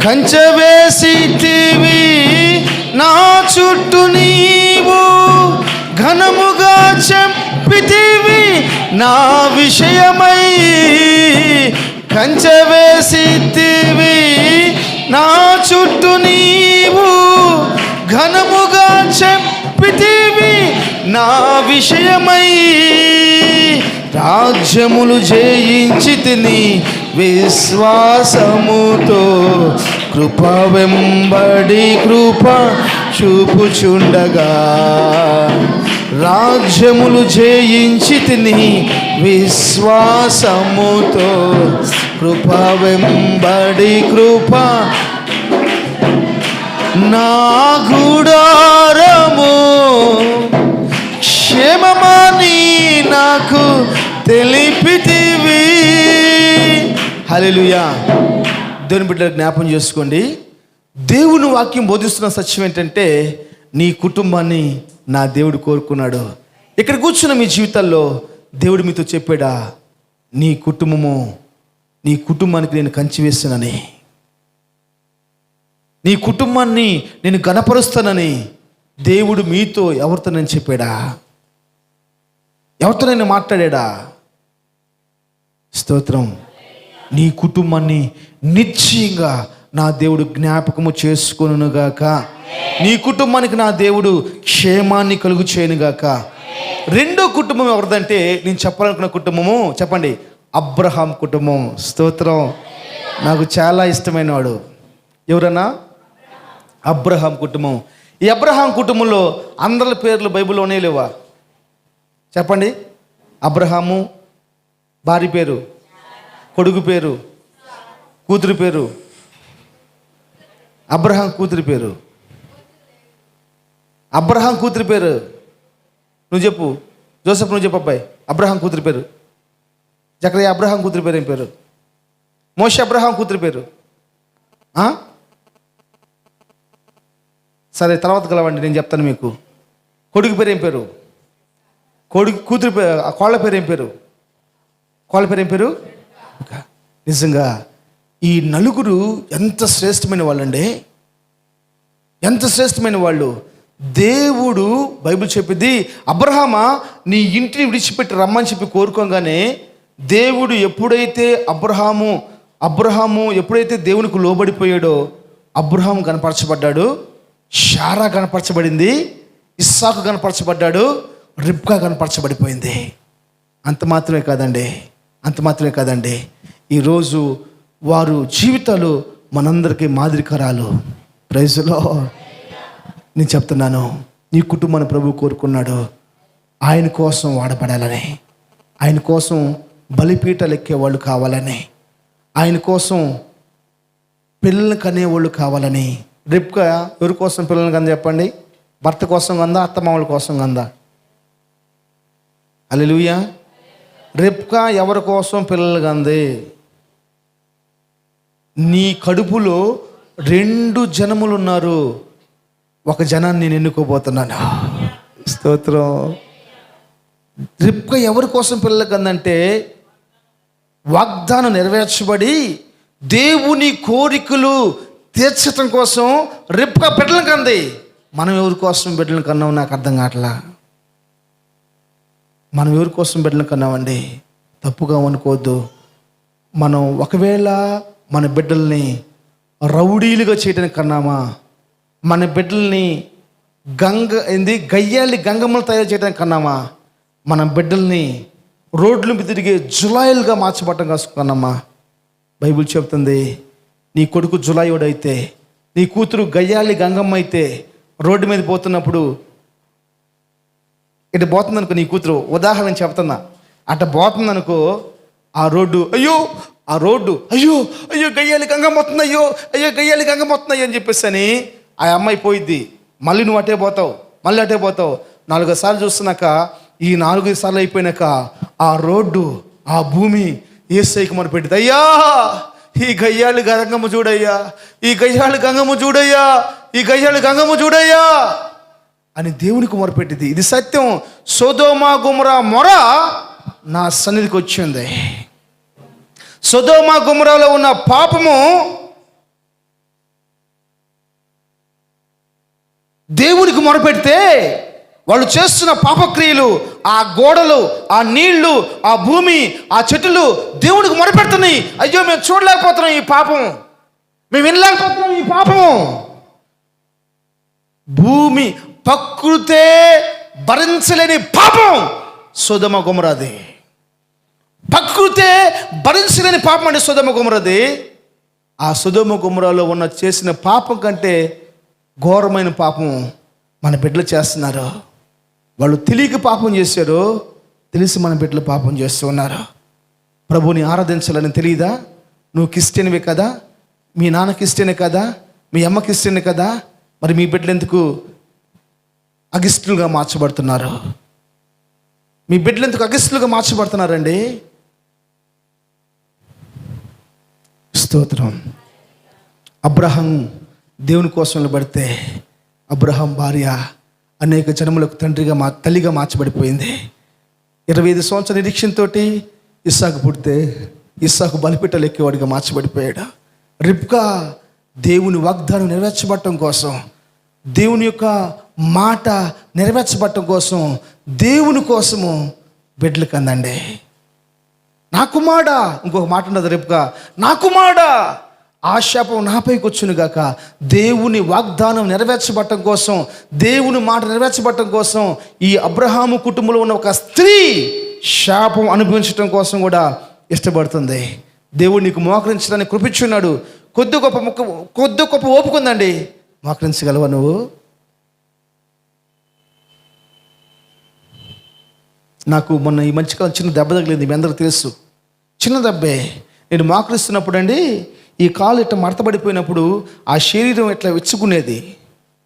[SPEAKER 1] కంచె వేసితివి, నా చుట్టూ నీవు ఘనముగా చెప్పితివి నా విషయమై. కంచె వేసితివి, నా చుట్టూ నీవు ఘనముగా చెప్పితివి నా విషయమై. రాజ్యములు జయించితిని విశ్వాసముతో, కృప వెంబడి కృప చూపుచుండగా. రాజ్యములు జయించితిని విశ్వాసముతో, కృప వెంబడి కృప. నా గుడారము క్షేమమని నాకు తెలిపితివి. హల్లెలూయా. దేవుని బిడ్డలు జ్ఞాపం చేసుకోండి. దేవుని వాక్యం బోధిస్తున్న సత్యం ఏంటంటే, నీ కుటుంబాన్ని నా దేవుడు కోరుకున్నాడు. ఇక్కడ కూర్చున్న మీ జీవితాల్లో దేవుడు మీతో చెప్పాడా, నీ కుటుంబానికి నేను కంచి వేస్తానని, నీ కుటుంబాన్ని నేను గణపరుస్తానని దేవుడు మీతో ఎవరితో నేను చెప్పాడా? ఎవరితో నేను మాట్లాడా? స్తోత్రం. నీ కుటుంబాన్ని నిశ్చయంగా నా దేవుడు జ్ఞాపకము చేసుకొనుగాక. నీ కుటుంబానికి నా దేవుడు క్షేమాన్ని కలుగు చేయనుగాక. రెండో కుటుంబం ఎవరిదంటే, నేను చెప్పాలనుకున్న కుటుంబము చెప్పండి, అబ్రహాం కుటుంబం. స్తోత్రం. నాకు చాలా ఇష్టమైన వాడు ఎవరన్నా? అబ్రహాం కుటుంబం. ఈ అబ్రహాం కుటుంబంలో అందరి పేర్లు బైబిల్లోనే లేవా? చెప్పండి. అబ్రహాము భార్య పేరు కొడుకు పేరు, కూతురు పేరు, అబ్రహాం కూతురి పేరు, అబ్రహాం కూతురి పేరు నువ్వు చెప్పు. జోసెఫ్ నువ్వు చెప్పు అబ్బాయి. అబ్రహాం కూతురి పేరు. జకరియా అబ్రహాం కూతురి పేరు ఏం పేరు? మోషే అబ్రహాం కూతురి పేరు. సరే తర్వాత కలవండి, నేను చెప్తాను మీకు. కొడుకు పేరు ఏం పేరు? కొడుకు కూతురి పేరు. కోళ్ళ పేరు ఏం పేరు? కోళ్ళ పేరు ఏం పేరు? నిజంగా ఈ నలుగురు ఎంత శ్రేష్టమైన వాళ్ళండి, ఎంత శ్రేష్టమైన వాళ్ళు. దేవుడు బైబిల్ చెప్పింది, అబ్రహామా నీ ఇంటిని విడిచిపెట్టి రమ్మని చెప్పి కోరుకోగానే దేవుడు ఎప్పుడైతే అబ్రహాము ఎప్పుడైతే దేవునికి లోబడిపోయాడో అబ్రహాము కనపరచబడ్డాడు, షారా కనపరచబడింది, ఇస్సాకు కనపరచబడ్డాడు, రిబ్కా కనపరచబడిపోయింది. అంత మాత్రమే కాదండి, ఈరోజు వారు జీవితాలు మనందరికీ మాదిరికరాలు. ప్రైజ్లో నేను చెప్తున్నాను, నీ కుటుంబాన్ని ప్రభువు కోరుకున్నాడు. ఆయన కోసం వాడబడాలని, ఆయన కోసం బలిపీటలు ఎక్కేవాళ్ళు కావాలని, ఆయన కోసం పిల్లల్ని కనేవాళ్ళు కావాలని. రిబ్కా ఎవరి కోసం పిల్లల్ని కంద చెప్పండి? భర్త కోసం కందా, అత్తమామల కోసం కందా? హల్లెలూయా. రిబ్కా ఎవరి కోసం పిల్లలు కంది? నీ కడుపులో 2 జనములు ఉన్నారు, ఒక జనాన్ని నేను ఎన్నుకోబోతున్నాను. స్తోత్రం. రిబ్కా ఎవరి కోసం పిల్లలు కందంటే వాగ్దానం నెరవేర్చబడి దేవుని కోరికలు తీర్చటం కోసం రిబ్కా బిడ్డలను కంది. మనం ఎవరి కోసం బిడ్డలను కన్నాం? నాకు అర్థం కావట్లా. మనం ఎవరి కోసం బిడ్డలను కన్నామండి? తప్పుగా అనుకోవద్దు. మనం ఒకవేళ మన బిడ్డల్ని రౌడీలుగా చేయడానికి కన్నామా? మన బిడ్డల్ని గయ్యాలి గంగమ్మలు తయారు చేయడానికి కన్నామా? మన బిడ్డల్ని రోడ్ల మీద తిరిగే జులాయిలుగా మార్చబట్టం కాసుకున్నామా? బైబిల్ చెప్తుంది, నీ కొడుకు జులాయుడైతే, నీ కూతురు గయ్యాలి గంగమ్మ అయితే, రోడ్డు మీద పోతున్నప్పుడు ఇటు పోతుందనుకో, నీ కూతురు ఉదాహరణ చెప్తున్నా, అట్ట పోతుందనుకో, ఆ రోడ్డు అయ్యో గయ్యాలి గంగమ్మ వస్తుంది, అయ్యో గయ్యాలి గంగమ్మ వస్తున్నాయి అని చెప్పేసి అని ఆ అమ్మాయి పోయిద్ది. మళ్ళీ నువ్వు అటే పోతావు, మళ్ళీ అటే పోతావు. 4 సార్లు చూస్తున్నాక, ఈ 4 సార్లు అయిపోయినాక ఆ రోడ్డు, ఆ భూమి యేసయ్యకి మొరపెట్టింది. అయ్యా ఈ గయ్యాలి గంగమ్మ చూడయ్యా, ఈ గయ్యాలి గంగమ్మ చూడయ్యా, ఈ గయ్యాలి గంగమ్మ చూడయ్యా అని దేవునికి మొరపెట్టింది. ఇది సత్యం. సొదొమ గొమొర్రా మొర నా సన్నిధికి వచ్చింది. సొదొమ గొమొర్రాలో ఉన్న పాపము దేవునికి మొరపెడితే వాళ్ళు చేస్తున్న పాపక్రియలు, ఆ గోడలు, ఆ నీళ్లు, ఆ భూమి, ఆ చెట్లు దేవునికి మొరపెడుతున్నాయి. అయ్యో మేము చూడలేకపోతున్నాం ఈ పాపం, మేము వినలేకపోతున్నాం ఈ పాపము. భూమి ప్రకృతే భరించలేని పాపం సొదొమ గొమొర్రాది. ప్రకృతే భరించలేని పాపం అంటే సొదొమ గొమొర్రాది. ఆ సొదొమ గొమొర్రాలో ఉన్న చేసిన పాపం కంటే ఘోరమైన పాపం మన బిడ్డలు చేస్తున్నారు. వాళ్ళు తెలియక పాపం చేశారు, తెలిసి మన బిడ్డలు పాపం చేస్తూ ఉన్నారు. ప్రభువుని ఆరాధించాలని తెలియదా? నువ్వు క్రిస్టియన్వే కదా, మీ నాన్న క్రిస్టియనే కదా, మీ అమ్మ క్రిస్టియనే కదా, మరి మీ బిడ్డలు ఎందుకు అగిస్తులుగా మార్చబడుతున్నారు? మీ బిడ్డలు ఎందుకు అగిస్తులుగా మార్చబడుతున్నారండి? స్తోత్రం. అబ్రహాం దేవుని కోసం నిలబడితే అబ్రహాం భార్య అనేక జనములకు తల్లిగా మార్చబడిపోయింది. 25 సంవత్సరాల నిరీక్షణతో ఇస్సాకు పుడితే ఇస్సాకు బలిపీటలు ఎక్కేవాడిగా మార్చబడిపోయాడు. రిబ్కా దేవుని వాగ్దానం నెరవేర్చబడటం కోసం, దేవుని యొక్క మాట నెరవేర్చబడటం కోసం, దేవుని కోసము బిడ్డలు కందండి. నా కుమారుడా, ఇంకొక మాట ఉన్నది రిబ్కా, నా కుమారుడా ఆ శాపం నాపైకి వచ్చును గాక. దేవుని వాగ్దానం నెరవేర్చబడటం కోసం, దేవుని మాట నెరవేర్చబడటం కోసం ఈ అబ్రహాము కుటుంబంలో ఉన్న ఒక స్త్రీ శాపం అనుభవించడం కోసం కూడా ఇష్టపడుతుంది. దేవుడు నీకు మోకరించడానికి కృపించున్నాడు. కొద్ది గొప్ప ఓపుకుందండి. మోకరించగలవా నువ్వు? నాకు మొన్న ఈ మధ్యకాలం చిన్న దెబ్బ తగిలింది, మీ అందరికీ తెలుసు. చిన్న దెబ్బే. నేను మోకరిస్తున్నప్పుడు అండి ఈ కాలు ఇట్లా మడతబడిపోయినప్పుడు ఆ శరీరం ఇట్లా విచ్చుకునేది,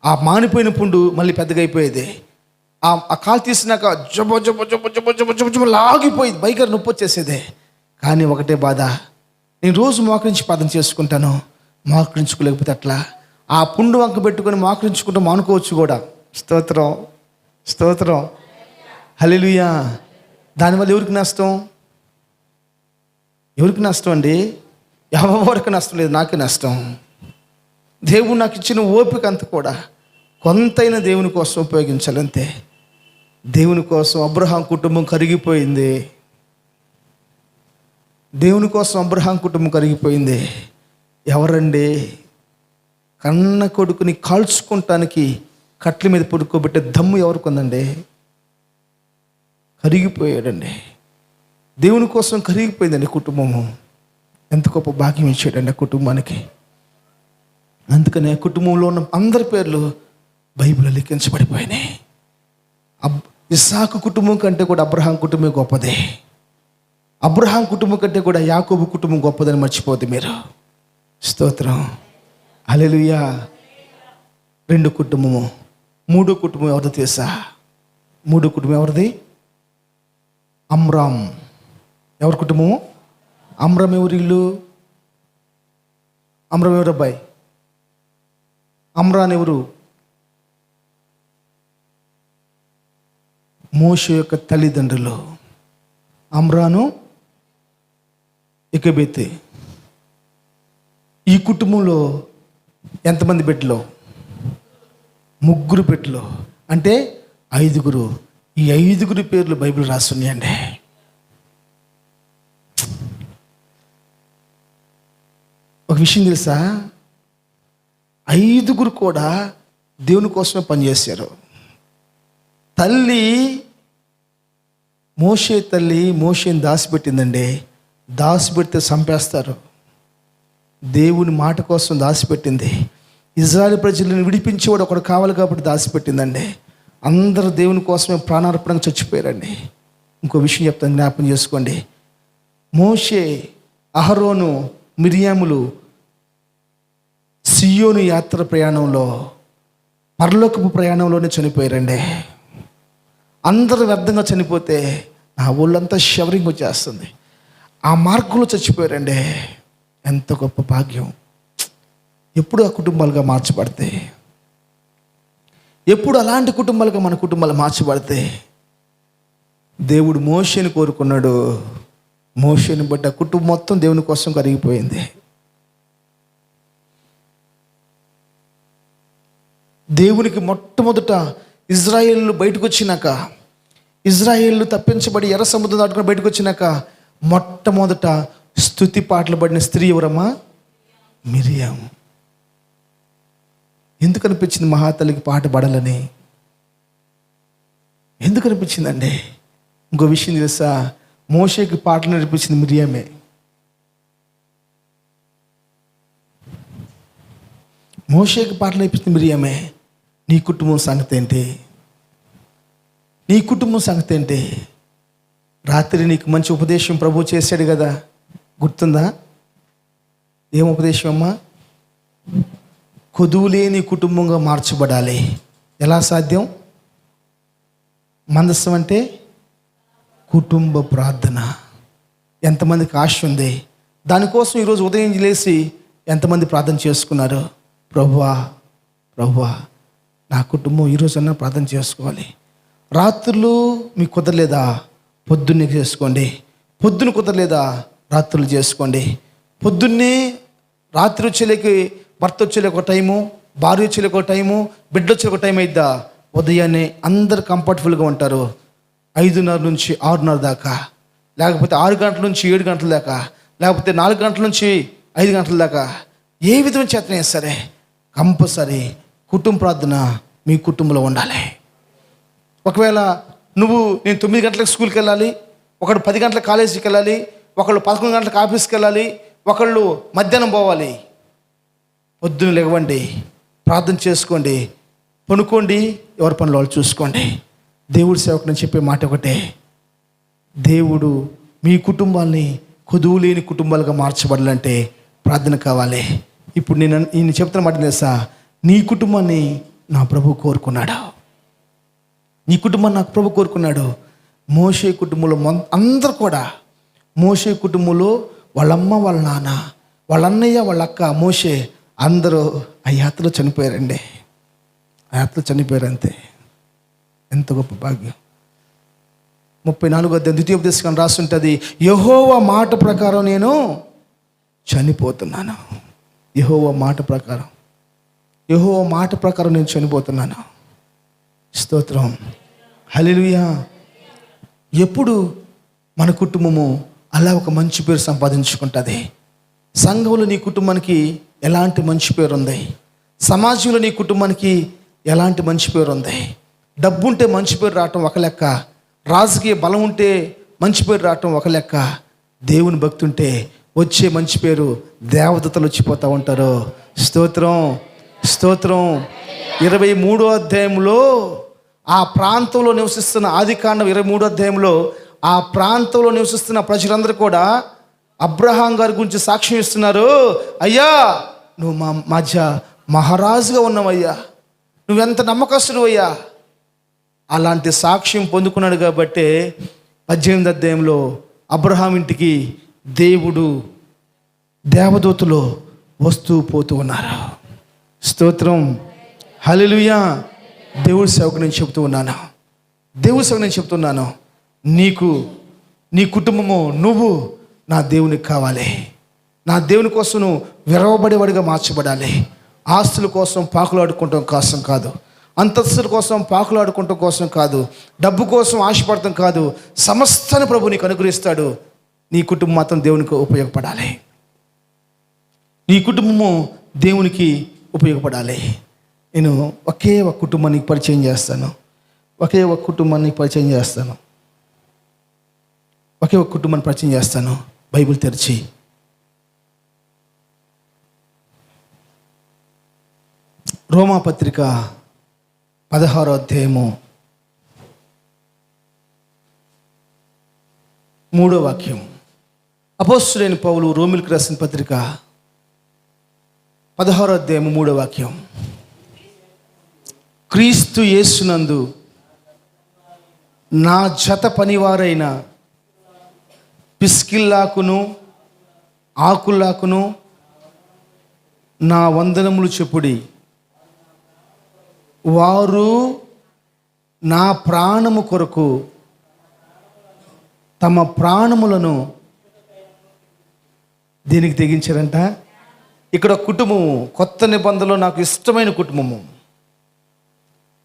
[SPEAKER 1] ఆ మానిపోయిన పుండు మళ్ళీ పెద్దగా అయిపోయేది. ఆ కాలు తీసినాక జబ జబ జబ జబ జబ జబ జబ లాగిపోయింది, భయంకర నొప్పి వచ్చేసేదే. కానీ ఒకటే బాధ, నేను రోజు మోకరించి పాదం చేసుకుంటాను, మోకరించుకోలేకపోతే అట్లా ఆ పుండు వంక పెట్టుకొని మోకరించుకుంటూ మానుకోవచ్చు కూడా. స్తోత్రం, స్తోత్రం, హల్లెలూయా. దానివల్ల ఎవరికి నష్టం? ఎవరికి నష్టం అండి? ఎవరికి నష్టం లేదు, నాకే నష్టం. దేవుడు నాకు ఇచ్చిన ఓపిక అంత కూడా కొంతైనా దేవుని కోసం ఉపయోగించాలంతే. దేవుని కోసం అబ్రహాం కుటుంబం కరిగిపోయింది. దేవుని కోసం అబ్రహాం కుటుంబం కరిగిపోయింది. ఎవరండి? కన్న కొడుకుని కాల్చుకుంటానికి కట్ల మీద పడుకోబెట్టే దమ్ము ఎవరికి ఉందండి? కరిగిపోయాడండి. దేవుని కోసం కరిగిపోయిందండి కుటుంబము. ఎంత గొప్ప భాగ్యం ఇచ్చాడండి ఆ కుటుంబానికి. అందుకనే కుటుంబంలో ఉన్న అందరి పేర్లు బైబిల్లో లిఖించబడిపోయినాయి. ఇస్సాకు కుటుంబం కంటే కూడా అబ్రహాం కుటుంబం గొప్పదే. అబ్రహాం కుటుంబం కంటే కూడా యాకోబు కుటుంబం గొప్పదని మర్చిపోతే మీరు. స్తోత్రం, హల్లెలూయా. 2 కుటుంబము. 3 కుటుంబం ఎవరిదో తెలుసా? 3 కుటుంబం ఎవరిది? అమ్రాం. ఎవరి కుటుంబము? అమ్రాం ఎవరి ఇల్లు? అమ్రాం ఎవరు అబ్బాయి? అమ్రాన్ ఎవరు? మోషే యొక్క తల్లిదండ్రులు. అమ్రాను, ఇకబెతు. ఈ కుటుంబంలో ఎంతమంది బిడ్డలు? 3 బిడ్డలు. అంటే 5. ఈ 5 పేర్లు బైబిల్ రాస్తున్నాయండి. ఒక విషయం తెలుసా? 5 కూడా దేవుని కోసమే పనిచేశారు. తల్లి మోషేని దాచిపెట్టిందండి. దాచిపెడితే చంపేస్తారు. దేవుని మాట కోసం దాచిపెట్టింది. ఇజ్రాయెల్ ప్రజలను విడిపించేవాడు ఒకడు కావాలి కాబట్టి దాచిపెట్టిందండి. అందరూ దేవుని కోసమే ప్రాణార్పణంగా చచ్చిపోయారండి. ఇంకో విషయం చెప్తాను, జ్ఞాపకం చేసుకోండి. మోషే, అహరోను, మిరియాములు సియోను యాత్ర ప్రయాణంలో, పరలోకపు ప్రయాణంలోనే చనిపోయారండి. అందరూ వ్యర్థంగా చనిపోతే నా ఒళ్ళంతా షవరింగ్ వచ్చేస్తుంది. ఆ మార్గంలో చచ్చిపోయారండి. ఎంత గొప్ప భాగ్యం. ఎప్పుడు ఆ కుటుంబాలుగా మార్చబడతాయి. ఎప్పుడు అలాంటి కుటుంబాలుగా మన కుటుంబాలు మార్చబడతాయి. దేవుడు మోషేని కోరుకున్నాడు. మోషేని బట్టి ఆ కుటుంబం మొత్తం దేవుని కోసం కరిగిపోయింది. దేవునికి మొట్టమొదట ఇజ్రాయేలు బయటకు వచ్చినాక, ఇజ్రాయేలు తప్పించబడి ఎర్ర సముద్రం దాటుకుని బయటకు వచ్చినాక మొట్టమొదట స్తుతి పాటలు పడిన స్త్రీ ఎవరమ్మా? మిరియాం. ఎందుకు అనిపించింది మహాతల్లికి పాట పాడాలని? ఎందుకు అనిపించిందండి? ఇంకో విషయం తెలుసా? మోషేకి పాటలు నేర్పించింది మిరియామే. మోషేకి పాటలు నేర్పించింది మిరియామే. నీ కుటుంబం సంగతి ఏంటి? నీ కుటుంబం సంగతి ఏంటి? రాత్రి నీకు మంచి ఉపదేశం ప్రభు చేశాడు కదా, గుర్తుందా? ఏం ఉపదేశం అమ్మా? కొదువులేని కుటుంబంగా మార్చబడాలి. ఎలా సాధ్యం? మందస్సం అంటే కుటుంబ ప్రార్థన. ఎంతమందికి ఆశ ఉంది? దానికోసం ఈరోజు ఉదయం లేచి ఎంతమంది ప్రార్థన చేసుకున్నారు? ప్రభువా, ప్రభువా, నా కుటుంబం ఈరోజన్నా ప్రార్థన చేసుకోవాలి. రాత్రులు మీకు కుదరలేదా? పొద్దున్నే చేసుకోండి. పొద్దున కుదరలేదా? రాత్రులు చేసుకోండి. పొద్దున్నే రాత్రి వచ్చేలేకి భర్త వచ్చేలేక ఒక టైము, భార్య వచ్చేలేక ఒక టైము, బిడ్డ వచ్చే ఒక టైం అయిద్దా? ఉదయాన్నే అందరు కంఫర్టబుల్గా ఉంటారు. 5:30 నుంచి 6:30 దాకా, లేకపోతే 6 గంటల నుంచి 7 గంటల దాకా, లేకపోతే 4 గంటల నుంచి 5 గంటల దాకా, ఏ విధమైన చేతనే సరే కంపల్సరీ కుటుంబ ప్రార్థన మీ కుటుంబంలో ఉండాలి. ఒకవేళ నేను 9 గంటలకు స్కూల్కి వెళ్ళాలి, ఒకడు 10 గంటలకు కాలేజీకి వెళ్ళాలి, ఒకళ్ళు 11 గంటలకు ఆఫీస్కి వెళ్ళాలి, ఒకళ్ళు మధ్యాహ్నం పోవాలి. పొద్దున లేవండి, ప్రార్థన చేసుకోండి, పనుకోండి, ఎవరి పనులు వాళ్ళు చూసుకోండి. దేవుడి సేవకుని చెప్పే మాట ఒకటే, దేవుడు మీ కుటుంబాల్ని హుదువు లేని కుటుంబాలుగా మార్చబడాలంటే ప్రార్థన కావాలి. ఇప్పుడు నేను చెప్తున్న మాట తెలుసా, నీ కుటుంబాన్ని నా ప్రభు కోరుకున్నాడు. నీ కుటుంబాన్ని నాకు ప్రభు కోరుకున్నాడు. మోషే కుటుంబంలో అందరూ కూడా, మోషే కుటుంబంలో వాళ్ళమ్మ, వాళ్ళ నాన్న, వాళ్ళ అన్నయ్య, వాళ్ళ అక్క, మోషే అందరూ ఆ యాత్రలో చనిపోయారండి. ఆ యాత్రలో చనిపోయారు అంతే. ఎంత గొప్ప భాగ్యం. 34వ అధ్యాయం ద్వితీయోపదేశకాండం రాసి ఉంటుంది, యెహోవా మాట ప్రకారం నేను చనిపోతున్నాను. యెహోవా మాట ప్రకారం, యెహోవా మాట ప్రకారం నేను చనిపోతున్నాను. స్తోత్రం, హల్లెలూయా. ఎప్పుడు మన కుటుంబము అలా ఒక మంచి పేరు సంపాదించుకుంటుంది. సంఘంలో నీ కుటుంబానికి ఎలాంటి మంచి పేరు ఉంది, సమాజంలో నీ కుటుంబానికి ఎలాంటి మంచి పేరు ఉంది. డబ్బు ఉంటే మంచి పేరు రావటం ఒక లెక్క, రాజకీయ బలం ఉంటే మంచి పేరు రావటం ఒక లెక్క, దేవుని భక్తి ఉంటే వచ్చే మంచి పేరు దేవదూతలు వచ్చిపోతూ ఉంటారు. స్తోత్రం, స్తోత్రం. 23వ అధ్యాయంలో ఆ ప్రాంతంలో నివసిస్తున్న, ఆదికాండం 23వ అధ్యాయంలో ఆ ప్రాంతంలో నివసిస్తున్న ప్రజలందరూ కూడా అబ్రహాం గారి గురించి సాక్ష్యం ఇస్తున్నారు. అయ్యా, నువ్వు మా మధ్య మహారాజుగా ఉన్నావయ్యా, నువ్వెంత నమ్మకస్తుడు అయ్యా. అలాంటి సాక్ష్యం పొందుకున్నాడు కాబట్టి 18వ అధ్యాయంలో అబ్రహాం ఇంటికి దేవుడు, దేవదూతలు వస్తూ పోతూ ఉన్నారు. స్తోత్రం, హల్లెలూయా. దేవుడి సేవకు నేను చెప్తూ ఉన్నాను, దేవుడి సేవకు నేను చెప్తున్నాను, నీకు, నీ కుటుంబము, నువ్వు నా దేవునికి కావాలి. నా దేవుని కోసం నువ్వు విరవబడేవాడిగా మార్చబడాలి. ఆస్తుల కోసం పాకులాడుకోవటం కోసం కాదు, అంతస్తుల కోసం పాకులాడుకోవటం కోసం కాదు, డబ్బు కోసం ఆశపడటం కాదు. సమస్తాన్ని ప్రభు నీకు అనుగ్రహిస్తాడు. నీ కుటుంబం మాత్రం దేవునికి ఉపయోగపడాలి. నీ కుటుంబము దేవునికి ఉపయోగపడాలి. నేను ఒకే ఒక కుటుంబాన్ని పరిచయం చేస్తాను, ఒకే ఒక కుటుంబాన్ని పరిచయం చేస్తాను, ఒకే ఒక కుటుంబాన్ని పరిచయం చేస్తాను. బైబిల్ తెరిచి రోమాపత్రిక 16వ అధ్యాయము 3వ వాక్యం. అపోస్తలుడైన పౌలు రోమీయులకు రాసిన పత్రిక 16వ అధ్యాయము 3వ వాక్యం. క్రీస్తు యేసునందు నా జత పనివారైన పిస్కిల్లాకును ఆకుల్లాకును నా వందనములు చెప్పుడి. వారు నా ప్రాణము కొరకు తమ ప్రాణములను దీనికి తెగించారంట. ఇక్కడ కుటుంబము, కొత్త నిబంధనలో నాకు ఇష్టమైన కుటుంబము,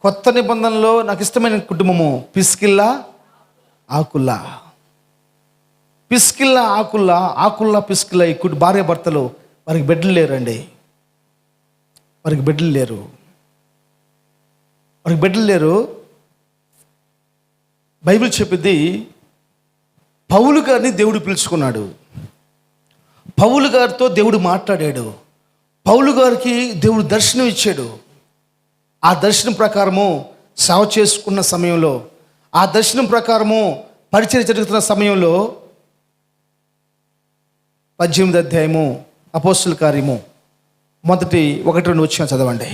[SPEAKER 1] కొత్త నిబంధనలో నాకు ఇష్టమైన కుటుంబము పిస్కిల్లా ఆకుల్లా. పిస్కిల్లా ఆకుల్లా, ఆకుల్లా పిస్కిల్లా ఈ భార్య భర్తలు, వారికి బిడ్డలు లేరండి, వారికి బిడ్డలు లేరు, వారికి బిడ్డలు లేరు. బైబిల్ చెప్పింది, పౌలు గారిని దేవుడు పిలుచుకున్నాడు, పౌలు గారితో దేవుడు మాట్లాడాడు, పౌలు గారికి దేవుడు దర్శనం ఇచ్చాడు. ఆ దర్శనం ప్రకారము సేవ చేసుకున్న సమయంలో, ఆ దర్శనం ప్రకారము పరిచయం జరుగుతున్న సమయంలో 18వ అధ్యాయము అపోస్తలుల కార్యము 1-2 వచ్చిన చదవండి.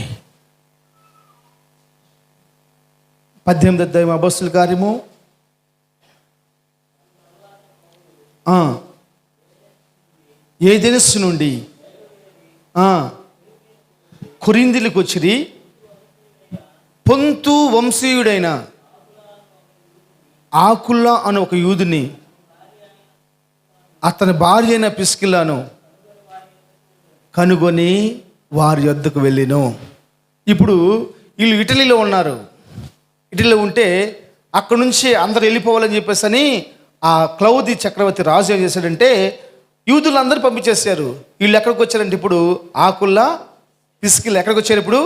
[SPEAKER 1] 18వ అధ్యాయం అపోస్తలుల కార్యము ఏదెనసు నుండి కొరింథీలకు వచ్చిరి. పొంతు వంశీయుడైన ఆకుల్లా అను ఒక యూదుని, అతని భార్య అయిన పిస్కిల్లాను కనుగొని వారి యొద్దకు వెళ్ళిను. ఇప్పుడు వీళ్ళు ఇటలీలో ఉన్నారు. ఇటలీలో ఉంటే అక్కడ నుంచి అందరు వెళ్ళిపోవాలని చెప్పేసి అని ఆ క్లౌది చక్రవర్తి రాజు ఏం చేశాడంటే యూదులు అందరూ పంపించేశారు. వీళ్ళు ఎక్కడికి వచ్చారంటే ఇప్పుడు ఆకుల్లా పిస్కిల్లా ఎక్కడికి వచ్చారు? ఇప్పుడు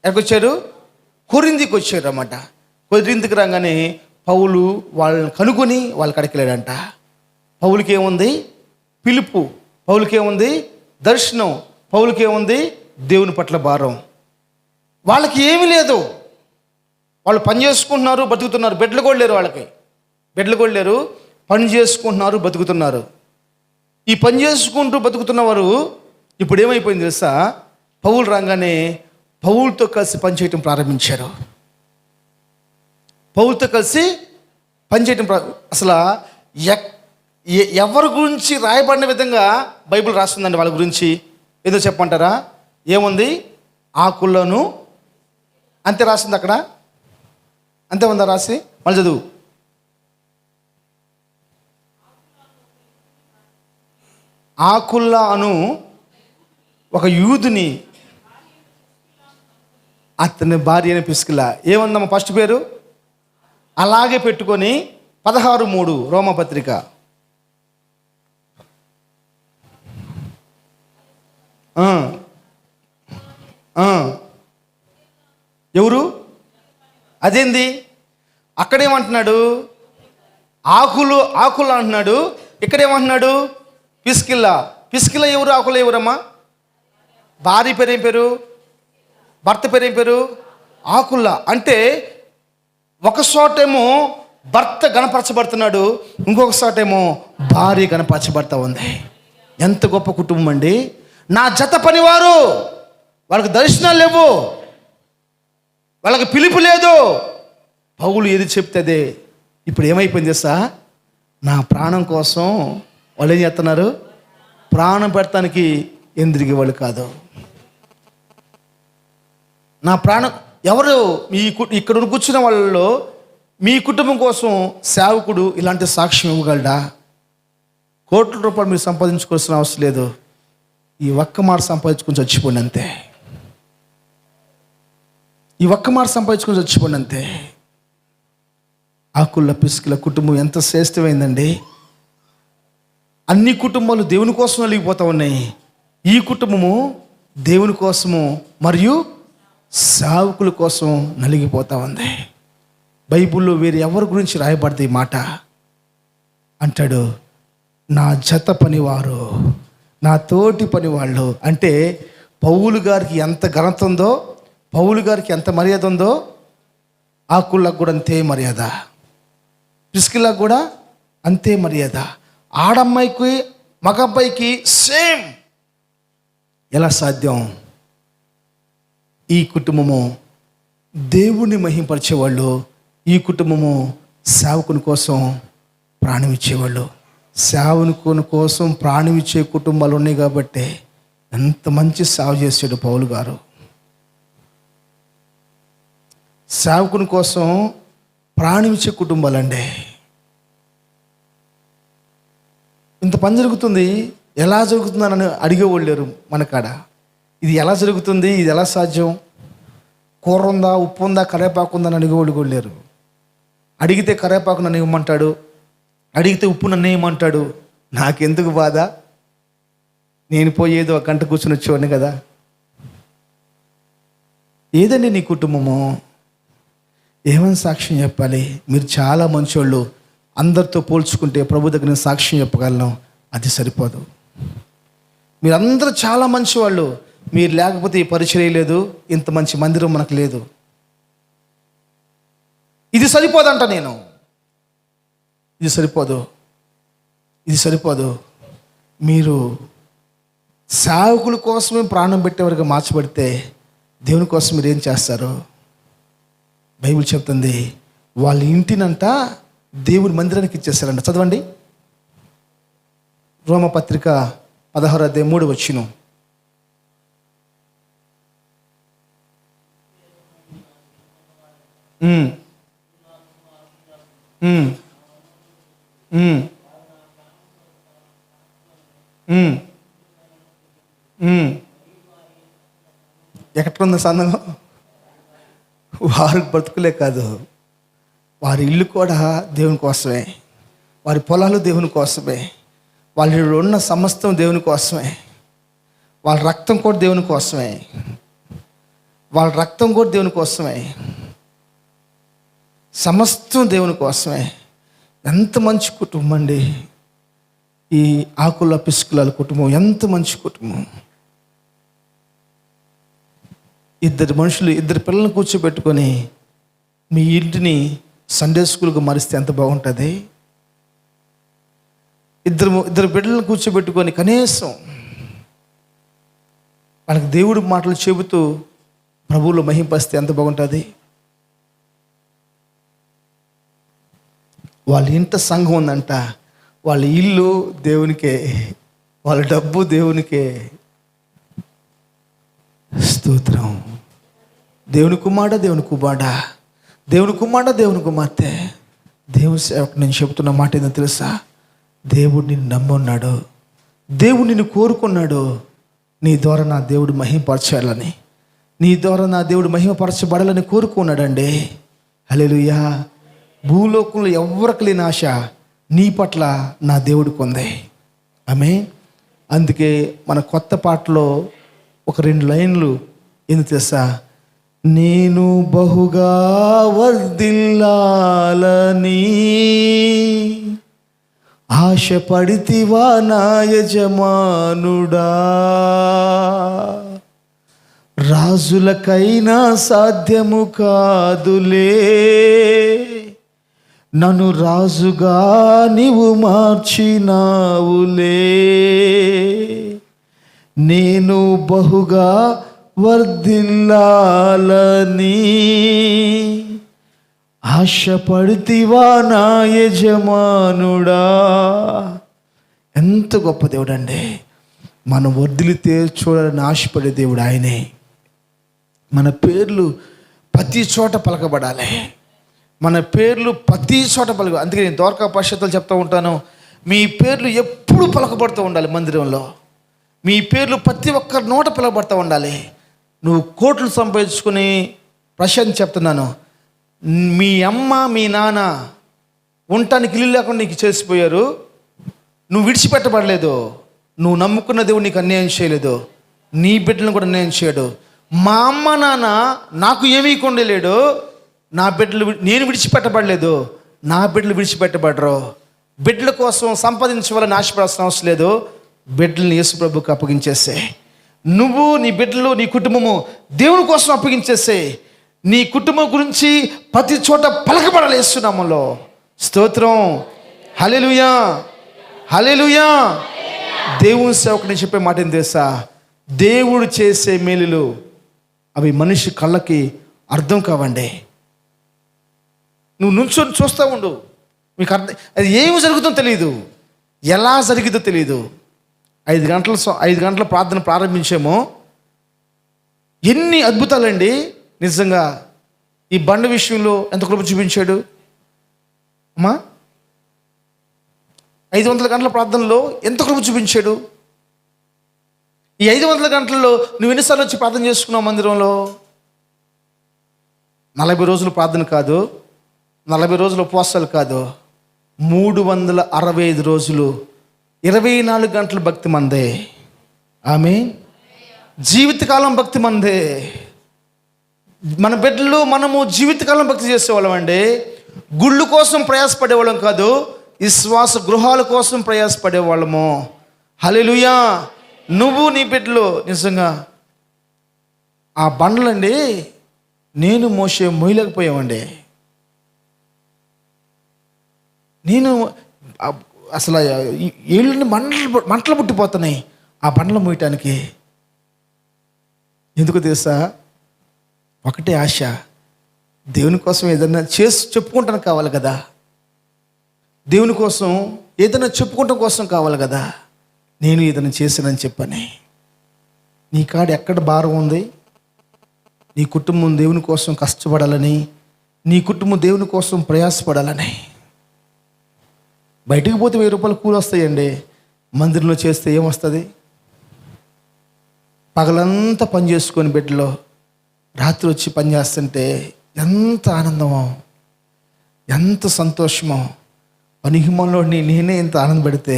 [SPEAKER 1] ఎక్కడికి వచ్చారు? కొరింథీకి వచ్చారు అన్నమాట. కొరింథీకి రాగానే పౌలు వాళ్ళని కనుగొని వాళ్ళ కడికి వెళ్ళాడంట. పౌలుకి ఏముంది? పిలుపు. పౌలుకి ఏముంది? దర్శనం. పౌలుకి ఏముంది? దేవుని పట్ల భారం. వాళ్ళకి ఏమీ లేదు, వాళ్ళు పని చేసుకుంటున్నారు, బతుకుతున్నారు. బిడ్డలు కూడా లేరు, వాళ్ళకి బిడ్డలు కూడా లేరు. పని చేసుకుంటున్నారు, బతుకుతున్నారు. ఈ పని చేసుకుంటూ బతుకుతున్నవారు ఇప్పుడు ఏమైపోయింది తెలుసా? పౌలు రాగానే పౌలుతో కలిసి పనిచేయటం ప్రారంభించారు. పౌలుతో కలిసి పనిచేయటం అసలు ఎవరి గురించి రాయబడిన విధంగా బైబిల్ రాస్తుందండి. వాళ్ళ గురించి ఏదో చెప్పమంటారా? ఏముంది? ఆకులను అంతే రాసింది అక్కడ. అంతే ఉందా రాసి? మళ్ళీ చదువు. ఆకుల్లా అను ఒక యూదుని, అతని భార్య అయిన ప్రిస్కిల్లా. ఏముందమ్మా ఫస్ట్ పేరు? అలాగే పెట్టుకొని 16:3 రోమపత్రిక. ఎవరు? అదేంది? అక్కడేమంటున్నాడు? ఆకులు అంటున్నాడు. ఇక్కడేమంటున్నాడు? పిస్కిల్లా ఎవరు? ఆకులు ఎవరమ్మా? భార్య పేరు ఏం పేరు? భర్త పేరు ఏం పేరు? ఆకుల్లా. అంటే ఒక చోటేమో భర్త గణపరచబడుతున్నాడు, ఇంకొక చోటేమో భార్య గణపరచబడతా ఉంది. ఎంత గొప్ప కుటుంబం అండి. నా జత పనివారు, వాళ్ళకి దర్శనాలు లేవు, వాళ్ళకి పిలుపు లేదు. పౌలు ఏది చెప్తే అదే. ఇప్పుడు ఏమైపోయింది తెలుసా? నా ప్రాణం కోసం వాళ్ళు ఏం చేస్తున్నారు? ప్రాణం పెడతానికి ఎందుకు వాళ్ళు కాదు. నా ప్రాణం ఎవరు? ఇక్కడ కూర్చున్న వాళ్ళలో మీ కుటుంబం కోసం సేవకుడు ఇలాంటి సాక్ష్యం ఇవ్వగలడా? కోట్ల రూపాయలు మీరు సంపాదించుకోవాల్సిన అవసరం లేదు. ఈ ఒక్క మాట సంపాదించుకొని చచ్చిపోండి అంతే. ఈ ఒక్క మాట సంపాదించుకొని చచ్చిపోండి అంతే. ఆకుల పిస్కిల కుటుంబం ఎంత శ్రేష్టమైందండి. అన్ని కుటుంబాలు దేవుని కోసం నలిగిపోతూ ఉన్నాయి. ఈ కుటుంబము దేవుని కోసము మరియు సేవకుల కోసం నలిగిపోతూ ఉంది. బైబిల్లో వేరే ఎవరి గురించి రాయబడితే ఈ మాట అంటాడు, నా జత పనివారు, నా తోటి పనివాళ్ళు. అంటే పౌలు గారికి ఎంత ఘనత ఉందో, పౌలు గారికి ఎంత మర్యాద ఉందో, ఆకులకు కూడా అంతే మర్యాద, ప్రిస్కిల్లాకు కూడా అంతే మర్యాద. ఆడమ్మాయికి మగబ్బాయికి సేమ్. ఎలా సాధ్యం? ఈ కుటుంబము దేవుణ్ణి మహింపరిచేవాళ్ళు, ఈ కుటుంబము సేవకుని కోసం ప్రాణం ఇచ్చేవాళ్ళు. సేవకుని కోసం ప్రాణం ఇచ్చే కుటుంబాలు ఉన్నాయి కాబట్టి ఎంత మంచి సేవ చేశాడు పౌలు గారు. సేవకుని కోసం ప్రాణం ఇచ్చే కుటుంబాలండి. ఇంత పని జరుగుతుంది, ఎలా జరుగుతుందని అడిగేవాళ్ళు లేరు మన కాడ. ఇది ఎలా జరుగుతుంది? ఇది ఎలా సాధ్యం? కూర ఉందా, ఉప్పు ఉందా, కరివేపాకు ఉందని అడిగేవాళ్ళు కూడా లేరు. అడిగితే కరివేపాకు నన్ను ఇవ్వమంటాడు, అడిగితే ఉప్పు నన్ను ఇవ్వమంటాడు. నాకెందుకు బాధ? నేను పోయేదో ఒక గంట కూర్చుని వచ్చేవాడిని కదా. ఏదండి నీ కుటుంబము? ఏమని సాక్ష్యం చెప్పాలి? మీరు చాలా మంచోళ్ళు, అందరితో పోల్చుకుంటే ప్రభు దగ్గర నేను సాక్ష్యం చెప్పగలను, అది సరిపోదు. మీరందరూ చాలా మంచివాళ్ళు, మీరు లేకపోతే ఈ పరిచర్య లేదు, ఇంత మంచి మందిరం మనకు లేదు. ఇది సరిపోదంట. నేను ఇది సరిపోదు. మీరు సేవకుల కోసమే ప్రాణం పెట్టేవారుగా మార్చబడితే దేవుని కోసం మీరు ఏం చేస్తారు? బైబిల్ చెప్తుంది, వాళ్ళ ఇంటినంట దేవుని మందిరానికి ఇచ్చేస్తారంట. చదవండి, రోమపత్రిక 16:3. ఎక్కడుంది సందర్భం? వారు బ్రతుకులే కాదు, వారి ఇల్లు కూడా దేవుని కోసమే, వారి పొలాలు దేవుని కోసమే, వాళ్ళు ఉన్న సమస్తం దేవుని కోసమే, వాళ్ళ రక్తం కూడా దేవుని కోసమే, సమస్తం దేవుని కోసమే. ఎంత మంచి కుటుంబం అండి ఈ ఆకుల పిస్కుల కుటుంబం. ఎంత మంచి కుటుంబం. ఇద్దరు మనుషులు, ఇద్దరు పిల్లల్ని కూర్చోబెట్టుకొని మీ ఇంటిని సండే స్కూల్కి మారిస్తే ఎంత బాగుంటుంది. ఇద్దరు బిడ్డలను కూర్చోబెట్టుకొని కనీసం వాళ్ళకి దేవుడి మాటలు చెబుతూ ప్రభువులో మహింపరిస్తే ఎంత బాగుంటుంది. వాళ్ళ ఇంట సంఘం ఉందంట, వాళ్ళ ఇల్లు దేవునికే, వాళ్ళ డబ్బు దేవునికే. స్తోత్రం. దేవుని కుమారుడా, దేవుని కుమారుడా, దేవుని కుమారుడా, దేవుని కుమార్తె, దేవుని సేవకు నేను చెబుతున్న మాట ఏందో తెలుసా? దేవుడు నిన్ను నమ్మున్నాడు, దేవుడు నిన్ను కోరుకున్నాడు. నీ ద్వారా నా దేవుడు మహిమపరచాలని, నీ ద్వారా నా దేవుడు మహిమపరచబడాలని కోరుకున్నాడండి. హల్లెలూయా. భూలోకంలో ఎవరికి లేని ఆశ నీ పట్ల నా దేవుడికి ఉంది. ఆమేన్. అందుకే మన కొత్త పాటలో ఒక 2 లైన్లు ఎందుకు తెలుసా? నేను బహుగా వర్ధిల్లాలని ఆశపడితివా నా యజమానుడా, రాజులకైనా సాధ్యము కాదులే, నన్ను రాజుగా నీవు మార్చినావులే. నేను బహుగా వర్ధిల్లాలని ఆశపడితివా నా యజమానుడా. ఎంత గొప్ప దేవుడు అండి. మనం వర్ధిల్లితే చూడాలని ఆశపడే దేవుడు ఆయనే. మన పేర్లు ప్రతి చోట పలకబడాలి, మన పేర్లు ప్రతి చోట పలక. అందుకే నేను ద్వారకా పరిషత్తులు చెప్తూ ఉంటాను, మీ పేర్లు ఎప్పుడు పలకబడుతూ ఉండాలి మందిరంలో. మీ పేర్లు ప్రతి ఒక్కరి నోట పిలవబడుతూ ఉండాలి. నువ్వు కోట్లు సంపాదించుకుని ప్రశాంత్ చెప్తున్నాను, మీ అమ్మ మీ నాన్న ఉండటానికి ఇల్లు లేకుండా నీకు చేసిపోయారు, నువ్వు విడిచిపెట్టబడలేదు, నువ్వు నమ్ముకున్న దేవుడు నీకు అన్యాయం చేయలేదు, నీ బిడ్డలను కూడా అన్యాయం చేయడు. మా అమ్మ నాన్న నాకు ఏమీ కొండలేడు, నా బిడ్డలు నేను విడిచిపెట్టబడలేదు, నా బిడ్డలు విడిచిపెట్టబడరు. బిడ్డల కోసం సంపాదించవాలని ఆశపడాల్సిన అవసరం లేదు. బిడ్డలను యేసు ప్రభువుకి అప్పగించేసే. నువ్వు, నీ బిడ్డలు, నీ కుటుంబము దేవుని కోసం అప్పగించేసే. నీ కుటుంబం గురించి ప్రతి చోట పలకబడాలి యేసు నామములో. స్తోత్రం. హల్లెలూయా, హల్లెలూయా. దేవుని సేవకు నేను చెప్పే మాట ఏం తెలుసా? దేవుడు చేసే మేలులు అవి మనిషి కళ్ళకి అర్థం కావండి. నువ్వు నుంచొని చూస్తూ ఉండు, మీకు అర్థం, అది ఏమి జరుగుతుందో తెలియదు, ఎలా జరిగిందో తెలియదు. 5 గంటల ప్రార్థన ప్రారంభించామో ఎన్ని అద్భుతాలండి. నిజంగా ఈ బండ విషయంలో ఎంత కృప చూపించాడు అమ్మా. 500 గంటల ప్రార్థనలో ఎంత కృప చూపించాడు. ఈ 500 గంటల్లో నువ్వు ఎన్నిసార్లు వచ్చి ప్రార్థన చేసుకున్నావు మందిరంలో? 40 రోజులు ప్రార్థన కాదు, 40 రోజులు ఉపవాసాలు కాదు, 365 రోజులు 24 గంటల భక్తి మందే. ఆమేన్. జీవితకాలం భక్తి మందే. మన బిడ్డలు మనము జీవితకాలం భక్తి చేసేవాళ్ళం అండి. గుళ్ళు కోసం ప్రయాసపడేవాళ్ళం కాదు, విశ్వాస గృహాల కోసం ప్రయాసపడేవాళ్ళము. హల్లెలూయా. నువ్వు, నీ బిడ్డలు నిజంగా ఆ బండలండి నేను మోయలేకపోయామండి. నేను అసలు ఏళ్ళని మంటలు పుట్టిపోతున్నాయి ఆ బండలు మోయటానికి. ఎందుకు తెలుసా? ఒకటే ఆశ, దేవుని కోసం ఏదైనా చేసి చెప్పుకుంటాను కావాలి కదా, దేవుని కోసం ఏదైనా చెప్పుకోవటం కోసం కావాలి కదా. నేను ఏదైనా చేశానని చెప్పని. నీ కాడ ఎక్కడ భారం ఉంది? నీ కుటుంబం దేవుని కోసం కష్టపడాలని, నీ కుటుంబం దేవుని కోసం ప్రయాసపడాలని. బయటికి పోతే 1000 రూపాయలు కూలి వస్తాయండి, మందిరంలో చేస్తే ఏమొస్తుంది? పగలంతా పని చేసుకొని బిడ్డలో రాత్రి వచ్చి పని చేస్తుంటే ఎంత ఆనందమో, ఎంత సంతోషమో. పనిహిమంలో నేనే ఎంత ఆనందపడితే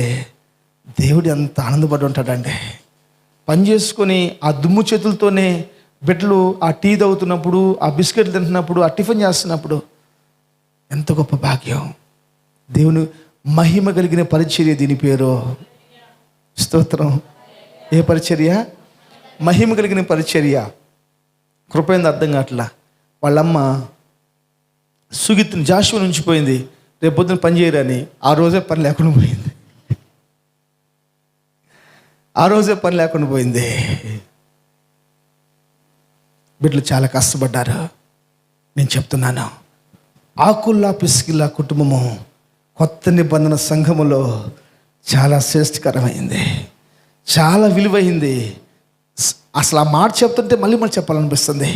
[SPEAKER 1] దేవుడు ఎంత ఆనందపడి ఉంటాడండి. పని చేసుకొని ఆ దుమ్ము చేతులతోనే బిడ్డలు ఆ టీ తాగుతున్నప్పుడు, ఆ బిస్కెట్లు తింటున్నప్పుడు, ఆ టిఫిన్ చేస్తున్నప్పుడు ఎంత గొప్ప భాగ్యం. దేవుని మహిమ కలిగిన పరిచర్య దీని పేరు. స్తోత్రం. ఏ పరిచర్య? మహిమ కలిగిన పరిచర్య. కృపైంది అర్థం కావట్లా. వాళ్ళమ్మ సుగిత్ని జాషువా నుంచిపోయింది, రేపు పొద్దున పని చేయరని. ఆ రోజే పని లేకుండా పోయింది. ఆ రోజే పని లేకుండా పోయింది. బిడ్డలు చాలా కష్టపడ్డారు. నేను చెప్తున్నాను, ఆకుల్లా పిసికిల్లా కుటుంబము కొత్త నిబంధన సంఘములో చాలా శ్రేష్టకరమైంది, చాలా విలువైంది. అసలు ఆ మాట చెప్తుంటే మళ్ళీ చెప్పాలనిపిస్తుంది.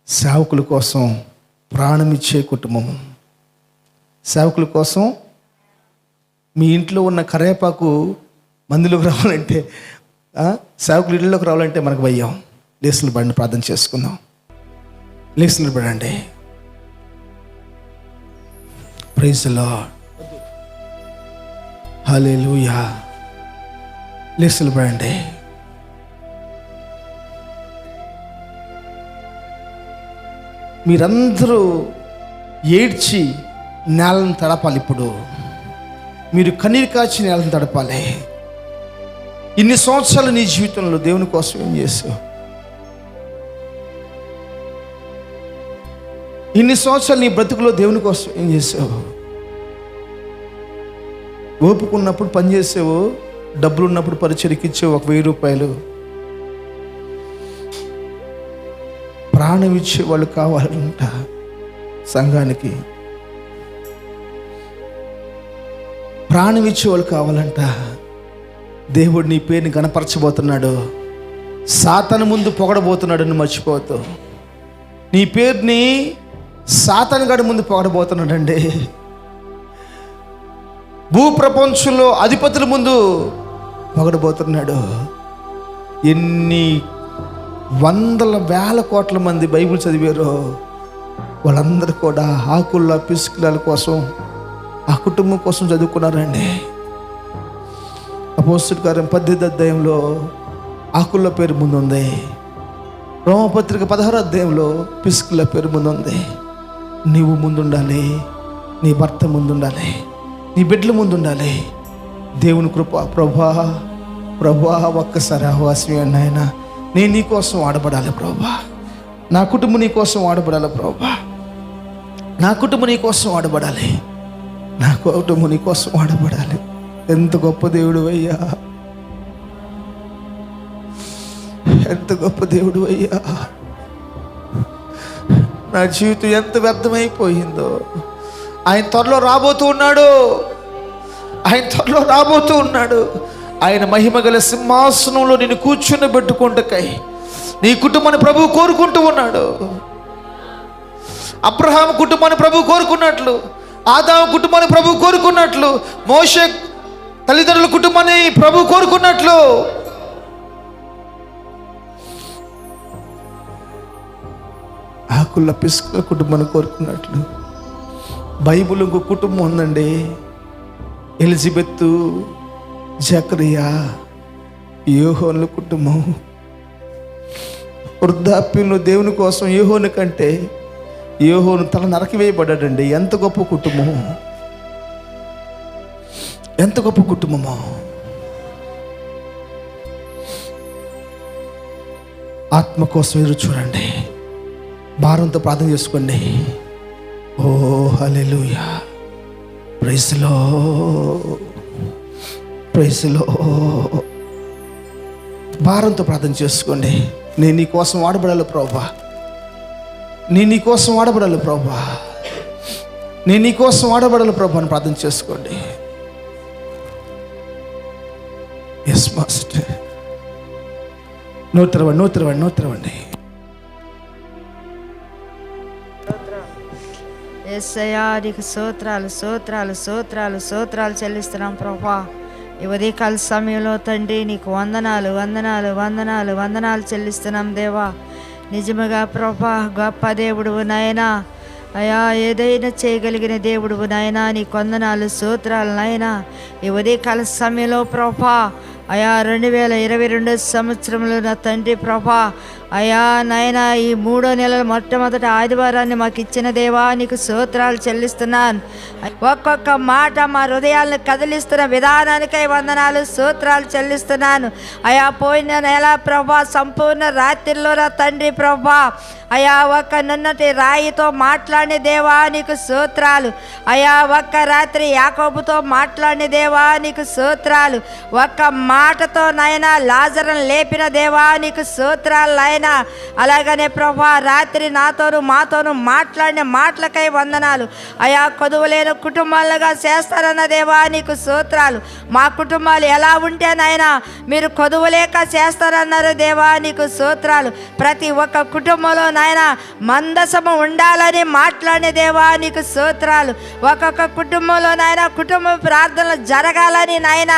[SPEAKER 1] సేవకుల కోసం ప్రాణం ఇచ్చే కుటుంబం. సేవకుల కోసం మీ ఇంట్లో ఉన్న కరేపాకు మందిలోకి రావాలంటే, సేవకులు ఇళ్ళలోకి రావాలంటే మనకు భయం. లేసులు పడిన ప్రార్థన చేసుకుందాం. లేసులు పడండి. Praise the Lord. హల్లెలూయా. లేసులు పడండి. మీరందరూ ఏడ్చి నేలను తడపాలి. ఇప్పుడు మీరు కన్నీరు కాచి నేలను తడపాలి. ఇన్ని సంవత్సరాలు నీ జీవితంలో దేవుని కోసం ఏం చేసావు? ఇన్ని సంవత్సరాలు నీ బ్రతుకులో దేవుని కోసం ఏం చేసావు? ఓపుకున్నప్పుడు పని చేసావు, డబ్బులు ఉన్నప్పుడు పరిచర్యకి ఇచ్చావు 1000 రూపాయలు. ప్రాణం ఇచ్చే వాళ్ళు కావాలంట సంఘానికి. ప్రాణం ఇచ్చేవాళ్ళు కావాలంట. దేవుడు నీ పేరుని గణపరచబోతున్నాడు. సాతాను ముందు పొగడబోతున్నాడు. నువ్వు మర్చిపోతావు. నీ పేరుని సాతాను గడి ముందు పొగడబోతున్నాడండి. భూప్రపంచంలో అధిపతుల ముందు పొగడబోతున్నాడు. ఎన్ని వందల వేల కోట్ల మంది బైబిల్ చదివారో వాళ్ళందరూ కూడా ఆకుల పిసుకుల కోసం, ఆ కుటుంబం కోసం చదువుకున్నారండి. అపోస్తలుల కార్యం 18వ అధ్యాయంలో ఆకుల పేరు ముందు ఉంది. రోమపత్రిక 16వ అధ్యాయంలో పిసుకుల పేరు ముందు ఉంది. నీవు ముందుండాలి, నీ భర్త ముందుండాలి, నీ బిడ్డల ముందుండాలి. దేవుని కృప. ప్రభా ఒక్కసారి ఆహ్వాసమే నాయన, నేను నీ కోసం వాడబడాలి ప్రభా. నా కుటుంబం నీ కోసం వాడబడాలి ప్రభా. నా కుటుంబం నీ కోసం వాడబడాలి. నా కుటుంబం నీ కోసం వాడబడాలి. ఎంత గొప్ప దేవుడు అయ్యా, ఎంత గొప్ప దేవుడు అయ్యా. నా జీవితం ఎంత వ్యర్థమైపోయిందో. ఆయన త్వరలో రాబోతూ ఉన్నాడు. ఆయన త్వరలో రాబోతూ ఉన్నాడు. ఆయన మహిమ గల సింహాసనంలో నేను కూర్చుని పెట్టుకుంటకై నీ కుటుంబాన్ని ప్రభువు కోరుకుంటూ ఉన్నాడు. అబ్రహాము కుటుంబాన్ని ప్రభువు కోరుకున్నట్లు, ఆదాము కుటుంబాన్ని ప్రభువు కోరుకున్నట్లు, మోషే తల్లిదండ్రుల కుటుంబాన్ని ప్రభువు కోరుకున్నట్లు ఆకుల పిసుకుల కుటుంబాన్ని కోరుకున్నట్లు బైబిల్ ఇంకో కుటుంబం ఉందండి. ఎలిజబెత్, జకరియా, యోహోనుల కుటుంబం. వృద్ధాప్యంలో దేవుని కోసం యోహోను కంటే యోహోను తల నరకివేయబడ్డాడండి. ఎంత గొప్ప కుటుంబం, ఎంత గొప్ప కుటుంబమో. ఆత్మ కోసం ఎదురు చూడండి. భారంతో ప్రార్థన చేసుకోండి. ఓ hallelujah. Praise the Lord, praise the Lord. భారంతో ప్రార్థన చేసుకోండి. నేను నీ కోసం వాడబడాలి ప్రభా, నేను నీ కోసం వాడబడాలి ప్రభా, నేను నీ కోసం వాడబడాలి ప్రభా అని ప్రార్థన చేసుకోండి. Yes master. నోతిరవండి.
[SPEAKER 3] యేసయ్యా నీకు స్తోత్రాలు చెల్లిస్తున్నాం ప్రభా. ఈ ఉదయకాల సమయంలో తండ్రి నీకు వందనాలు చెల్లిస్తున్నాం దేవా. నిజముగా ప్రభా గొప్ప దేవుడువు నాయనా. అయా ఏదైనా చేయగలిగిన దేవుడువు నాయనా. నీకు వందనాలు స్తోత్రాలు నాయనా. ఈ ఉదయకాల సమయంలో ప్రభా అయా 2022 సంవత్సరంలో నా తండ్రి ప్రభా అయా నాయన ఈ 3వ నెలల మొట్టమొదటి ఆదివారాన్ని మాకు ఇచ్చిన దేవా నీకు స్తోత్రాలు చెల్లిస్తున్నాను. ఒక్కొక్క మాట మా హృదయాలను కదిలిస్తున్న విధానానికై వందనాలు, స్తోత్రాలు చెల్లిస్తున్నాను. అయా పోయిన నెల ప్రభా సంపూర్ణ రాత్రిలో నా తండ్రి ప్రభా అయా ఒక్క నున్నటి రాయితో మాట్లాడిన దేవా నీకు స్తోత్రాలు. అయా ఒక్క రాత్రి యాకోబుతో మాట్లాడిన దేవా నీకు స్తోత్రాలు. ఒక్క మాటతో నాయనా లాజరును లేపిన దేవా నీకు స్తోత్రాలు నాయనా. అలాగనే ప్రభా రాత్రి నాతోను మాతోను మాట్లాడిన మాటలకై వందనాలు. అయా కొదువలేని కుటుంబాలుగా చేస్తారన్న దేవా నీకు స్తోత్రాలు. మా కుటుంబాలు ఎలా ఉంటే నాయనా మీరు కొదువలేక చేస్తారన్నారు దేవా నీకు స్తోత్రాలు. ప్రతి ఒక్క కుటుంబంలో నాయన మందసము ఉండాలని మాట్లాడిన దేవా నీకు స్తోత్రాలు. ఒక్కొక్క కుటుంబంలో నాయన కుటుంబ ప్రార్థనలు జరగాలని నాయన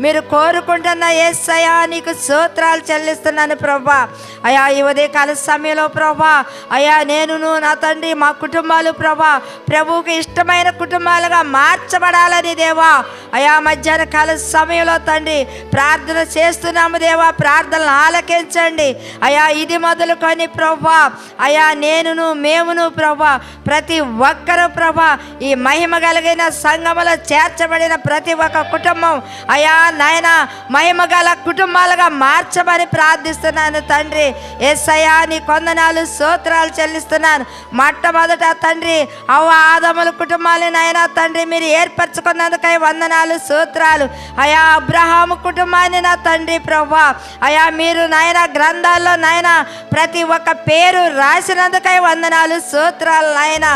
[SPEAKER 3] మీరు కోరుకుంటున్న యేసయ్యా నీకు స్తోత్రాలు చెల్లిస్తున్నాను ప్రభా. అయా ఈ ఉదయకాల సమయంలో ప్రభా అయా నేనును నా తండ్రి మా కుటుంబాలు ప్రభా ప్రభువుకి ఇష్టమైన కుటుంబాలుగా మార్చబడాలని దేవా అయా మధ్యాహ్న కాల సమయంలో తండ్రి ప్రార్థన చేస్తున్నాము దేవా, ప్రార్థనలు ఆలకించండి అయా. ఇది మొదలుకొని ప్రభా అయా నేనును మేమును ప్రభా ప్రతి ఒక్కరు ప్రభా ఈ మహిమ కలిగిన సంఘములో చేర్చబడిన ప్రతి ఒక్క కుటుంబం అయా నాయన మహిమ గల కుటుంబాలుగా మార్చమని ప్రార్థిస్తున్నాను తండ్రి. యేసయ్యా నీ వందనాలు స్తోత్రాలు చెల్లిస్తున్నాను. మొట్టమొదట తండ్రి అవ్వ ఆదముల కుటుంబాలు నాయన తండ్రి మీరు ఏర్పరచుకున్నందుకై వందనాలు స్తోత్రాలు. అయా అబ్రహాము కుటుంబాన్ని నా తండ్రి ప్రభా అయా మీరు నాయన గ్రంథాల్లో నాయన ప్రతి ఒక్క పేరు రాసినందుకై వందనాలు స్తోత్రాలు నాయన.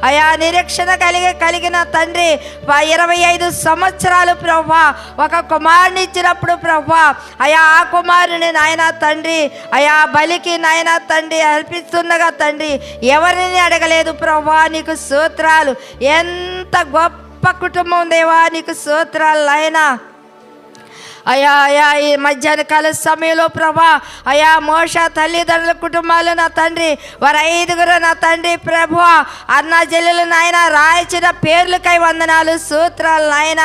[SPEAKER 3] అయా నిరీక్షణ కలిగిన తండ్రి 25 సంవత్సరాలు ప్రభా ఒక కుమారుని ఇచ్చినప్పుడు ప్రభా అయా ఆ కుమారుని నాయన తండ్రి అయా బలికి నాయన తండ్రి అర్పిస్తుండగా తండ్రి ఎవరిని అడగలేదు ప్రభా నీకు స్తోత్రాలు. ఎంత గొప్ప కుటుంబం దేవా నీకు స్తోత్రాలు నాయన. అయా అయా ఈ మధ్యాహ్న కాల సమయంలో ప్రభా అయా మోష తల్లిదండ్రుల కుటుంబాలు నా తండ్రి వారు 5గురు నా తండ్రి ప్రభు అన్న చెల్లెలు నాయన రాయించిన పేర్లకై వందనాలు స్తోత్రాలు నాయన.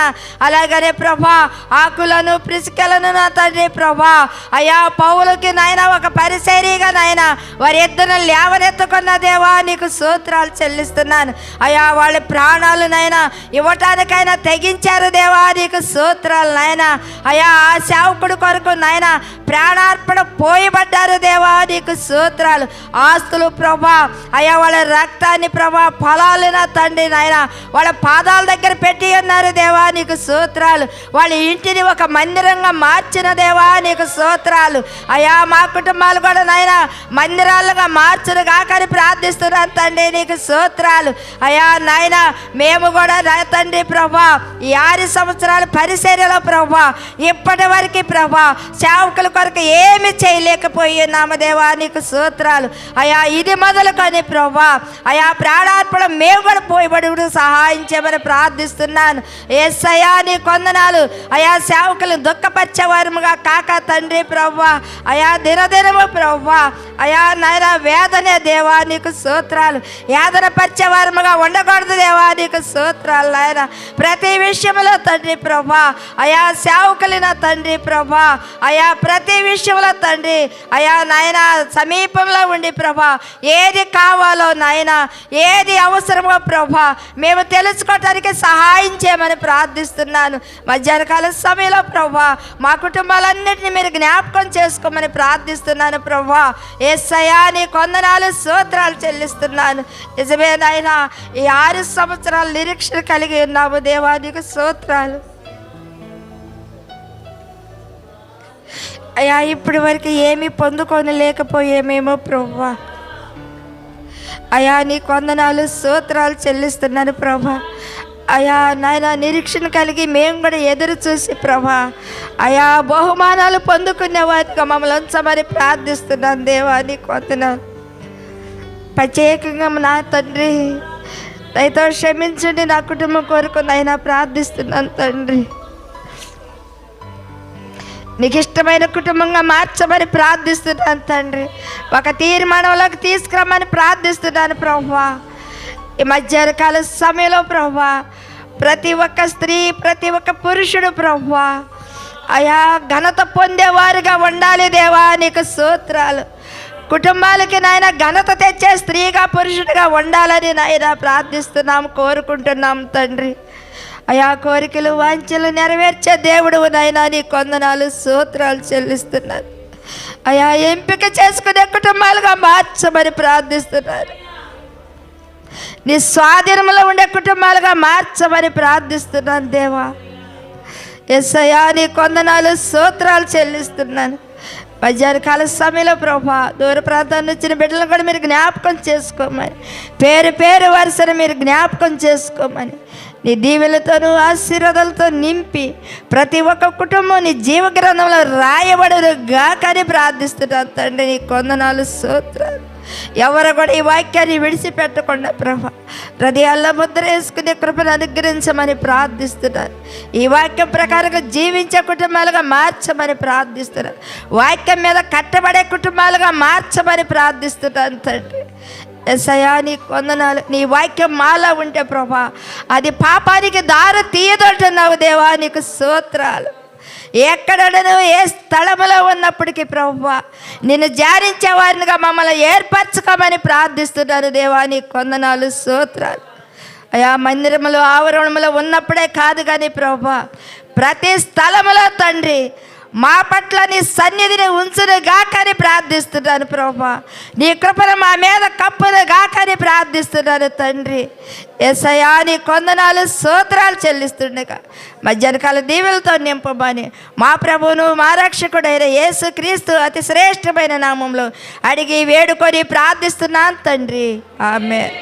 [SPEAKER 3] అలాగనే ప్రభా ఆకులను ప్రిసికలను నా తండ్రి ప్రభా అయా పౌలుకి నాయన ఒక పరిసరీగా నాయన వారి ఇద్దరు లేవనెత్తుకున్న దేవా నీకు స్తోత్రాలు చెల్లిస్తున్నాను. అయా వాళ్ళ ప్రాణాలు నాయన ఇవ్వటానికైనా తెగించారు దేవా నీకు స్తోత్రాలు నాయన. అయా ఆ సేవకుడు కొరకు నాయన ప్రాణార్పణ పోయబడ్డారు దేవా నీకు స్తోత్రాలు. ఆస్తులు ప్రభా అయా వాళ్ళ రక్తాన్ని ప్రభా ఫలాలు నా తండ్రి నాయన వాళ్ళ పాదాల దగ్గర పెట్టి ఉన్నారు దేవా నీకు స్తోత్రాలు. వాళ్ళ ఇంటిని ఒక మందిరంగా మార్చిన దేవా నీకు స్తోత్రాలు. అయా మా కుటుంబాలు కూడా నాయన మందిరాలుగా మార్చును కాకని ప్రార్థిస్తున్నాను తండ్రి నీకు స్తోత్రాలు. అయా నాయన మేము కూడా నా తండ్రి ప్రభా ఈ 6 సంవత్సరాల పరిచర్యలో ప్రభా ఇప్పటి వరకు ప్రభా సేవకుల కొరకు ఏమి చేయలేకపోయినాము దేవా నీకు స్తోత్రాలు. అయా ఇది మొదలుకొని ప్రభా అయా ప్రాణార్పణ మేము కూడా పోయబడి సహాయం చేయమని ప్రార్థిస్తున్నాను. యేసయ్యా నీ వందనాలు. అయా సేవకులు దుఃఖపరిచేవారముగా కాక తండ్రి ప్రభా అయా దినదినము ప్రభా అయా నాయన వేదనే దేవా నీకు స్తోత్రాలు. వేదన పరిచేవారముగా ఉండకూడదు దేవా నీకు స్తోత్రాలు నాయన. ప్రతి విషయంలో తండ్రి ప్రభా అయా సేవకులు నా తండ్రి ప్రభా అయా ప్రతి విషయంలో తండ్రి అయా నాయన సమీపంలో ఉండి ప్రభా ఏది కావాలో నాయన ఏది అవసరమో ప్రభా మేము తెలుసుకోవటానికి సహాయం చేయమని ప్రార్థిస్తున్నాను. మధ్యాహ్న కాల సమయంలో ప్రభా మా కుటుంబాలన్నింటినీ మీరు జ్ఞాపకం చేసుకోమని ప్రార్థిస్తున్నాను ప్రభా. యేసయ్యా నీ వందనాలు స్తోత్రాలు చెల్లిస్తున్నాను. నిజమే నాయన ఈ 6 సంవత్సరాలు నిరీక్షణ కలిగి ఉన్నాము దేవా నీకు స్తోత్రాలు. అయ్యా ఇప్పటి వరకు ఏమీ పొందుకొని లేకపోయేమేమో ప్రభువా అయా నీ వందనాలు స్తోత్రాలు చెల్లిస్తున్నాను ప్రభా. అయా నాయన నిరీక్షణ కలిగి మేము కూడా ఎదురు చూసి ప్రభా అయా బహుమానాలు పొందుకునే వారిగా మమ్మల్ని ఉంచమని ప్రార్థిస్తున్నాను దేవా నీ వందనాలు. ప్రత్యేకంగా నా తండ్రి దయతో క్షమించండి, నా కుటుంబం కొరకు నాయన ప్రార్థిస్తున్నాను తండ్రి. నీకు ఇష్టమైన కుటుంబంగా మార్చమని ప్రార్థిస్తున్నాను తండ్రి. ఒక తీర్మానంలోకి తీసుకురమ్మని ప్రార్థిస్తున్నాను ప్రభువా. ఈ మధ్యాహ్న కాల సమయంలో ప్రభువా ప్రతి ఒక్క స్త్రీ ప్రతి ఒక్క పురుషుడు ప్రభువా అయా ఘనత పొందేవారుగా ఉండాలి దేవా నీకు స్తోత్రాలు. కుటుంబాలకి నాయన ఘనత తెచ్చే స్త్రీగా పురుషుడిగా ఉండాలని నాయన ప్రార్థిస్తున్నాం, కోరుకుంటున్నాం తండ్రి. అయా కోరికలు వాంఛలు నెరవేర్చే దేవుడు నాయన నీ కొందనాలు స్తోత్రాలు చెల్లిస్తున్నారు. అయా ఎంపిక చేసుకునే కుటుంబాలుగా మార్చమని ప్రార్థిస్తున్నారు. నీ స్వాధీనంలో ఉండే కుటుంబాలుగా మార్చమని ప్రార్థిస్తున్నాను దేవా. యేసయ్యా నీ కొందనాలు స్తోత్రాలు చెల్లిస్తున్నాను. మధ్యాహ్న కాల సమయంలో ప్రభా దూర ప్రాంతాన్ని వచ్చిన బిడ్డలను కూడా మీరు జ్ఞాపకం చేసుకోమని, పేరు పేరు వరుసను మీరు జ్ఞాపకం చేసుకోమని, నీ దీవెలతోనూ ఆశీర్వాదాలతో నింపి ప్రతి ఒక్క కుటుంబం నీ జీవగ్రంథంలో రాయబడును గాకని ప్రార్థిస్తున్నాను తండ్రి. నీ కొందనాలు స్తోత్రాలు. ఎవరు కూడా ఈ వాక్యాన్ని విడిచిపెట్టకుండా ప్రభా హృదయాల్లో ముద్ర వేసుకునే కృపను అనుగ్రహించమని ప్రార్థిస్తున్నాను. ఈ వాక్యం ప్రకారంగా జీవించే కుటుంబాలుగా మార్చమని ప్రార్థిస్తున్నాను. వాక్యం మీద కట్టబడే కుటుంబాలుగా మార్చమని ప్రార్థిస్తున్నాను తండ్రి. యేసయ్యా నీ కొందనాలు. నీ వాక్యం మాలో ఉంటే ప్రభా అది పాపానికి దారి తీయదంటున్నావు దేవా, నీకు స్తోత్రాలు. ఎక్కడను ఏ స్థలములో ఉన్నప్పటికీ ప్రభువా నిన్ను ధ్యానించే వారినిగా మమ్మల్ని ఏర్పరచుకోమని ప్రార్థిస్తున్నాను దేవా, నీ కొందనాలు స్తోత్రాలు. అయా మందిరములో ఆవరణములో ఉన్నప్పుడే కాదు కానీ ప్రభువా ప్రతి స్థలములో తండ్రి మా పట్ల నీ సన్నిధిని ఉంచును గాకని ప్రార్థిస్తున్నాను ప్రభా. నీ కృపను మా మీద కప్పును గాకని ప్రార్థిస్తున్నాను తండ్రి. యేసయ్యా నీ కొందనాలు స్తోత్రాలు చెల్లిస్తుండగా మధ్యాహ్న కాల దీవెలతో నింపమని మా ప్రభువును మా రక్షకుడైన యేసు క్రీస్తు అతి శ్రేష్టమైన నామంలో అడిగి వేడుకొని ప్రార్థిస్తున్నాను తండ్రి. ఆమేన్.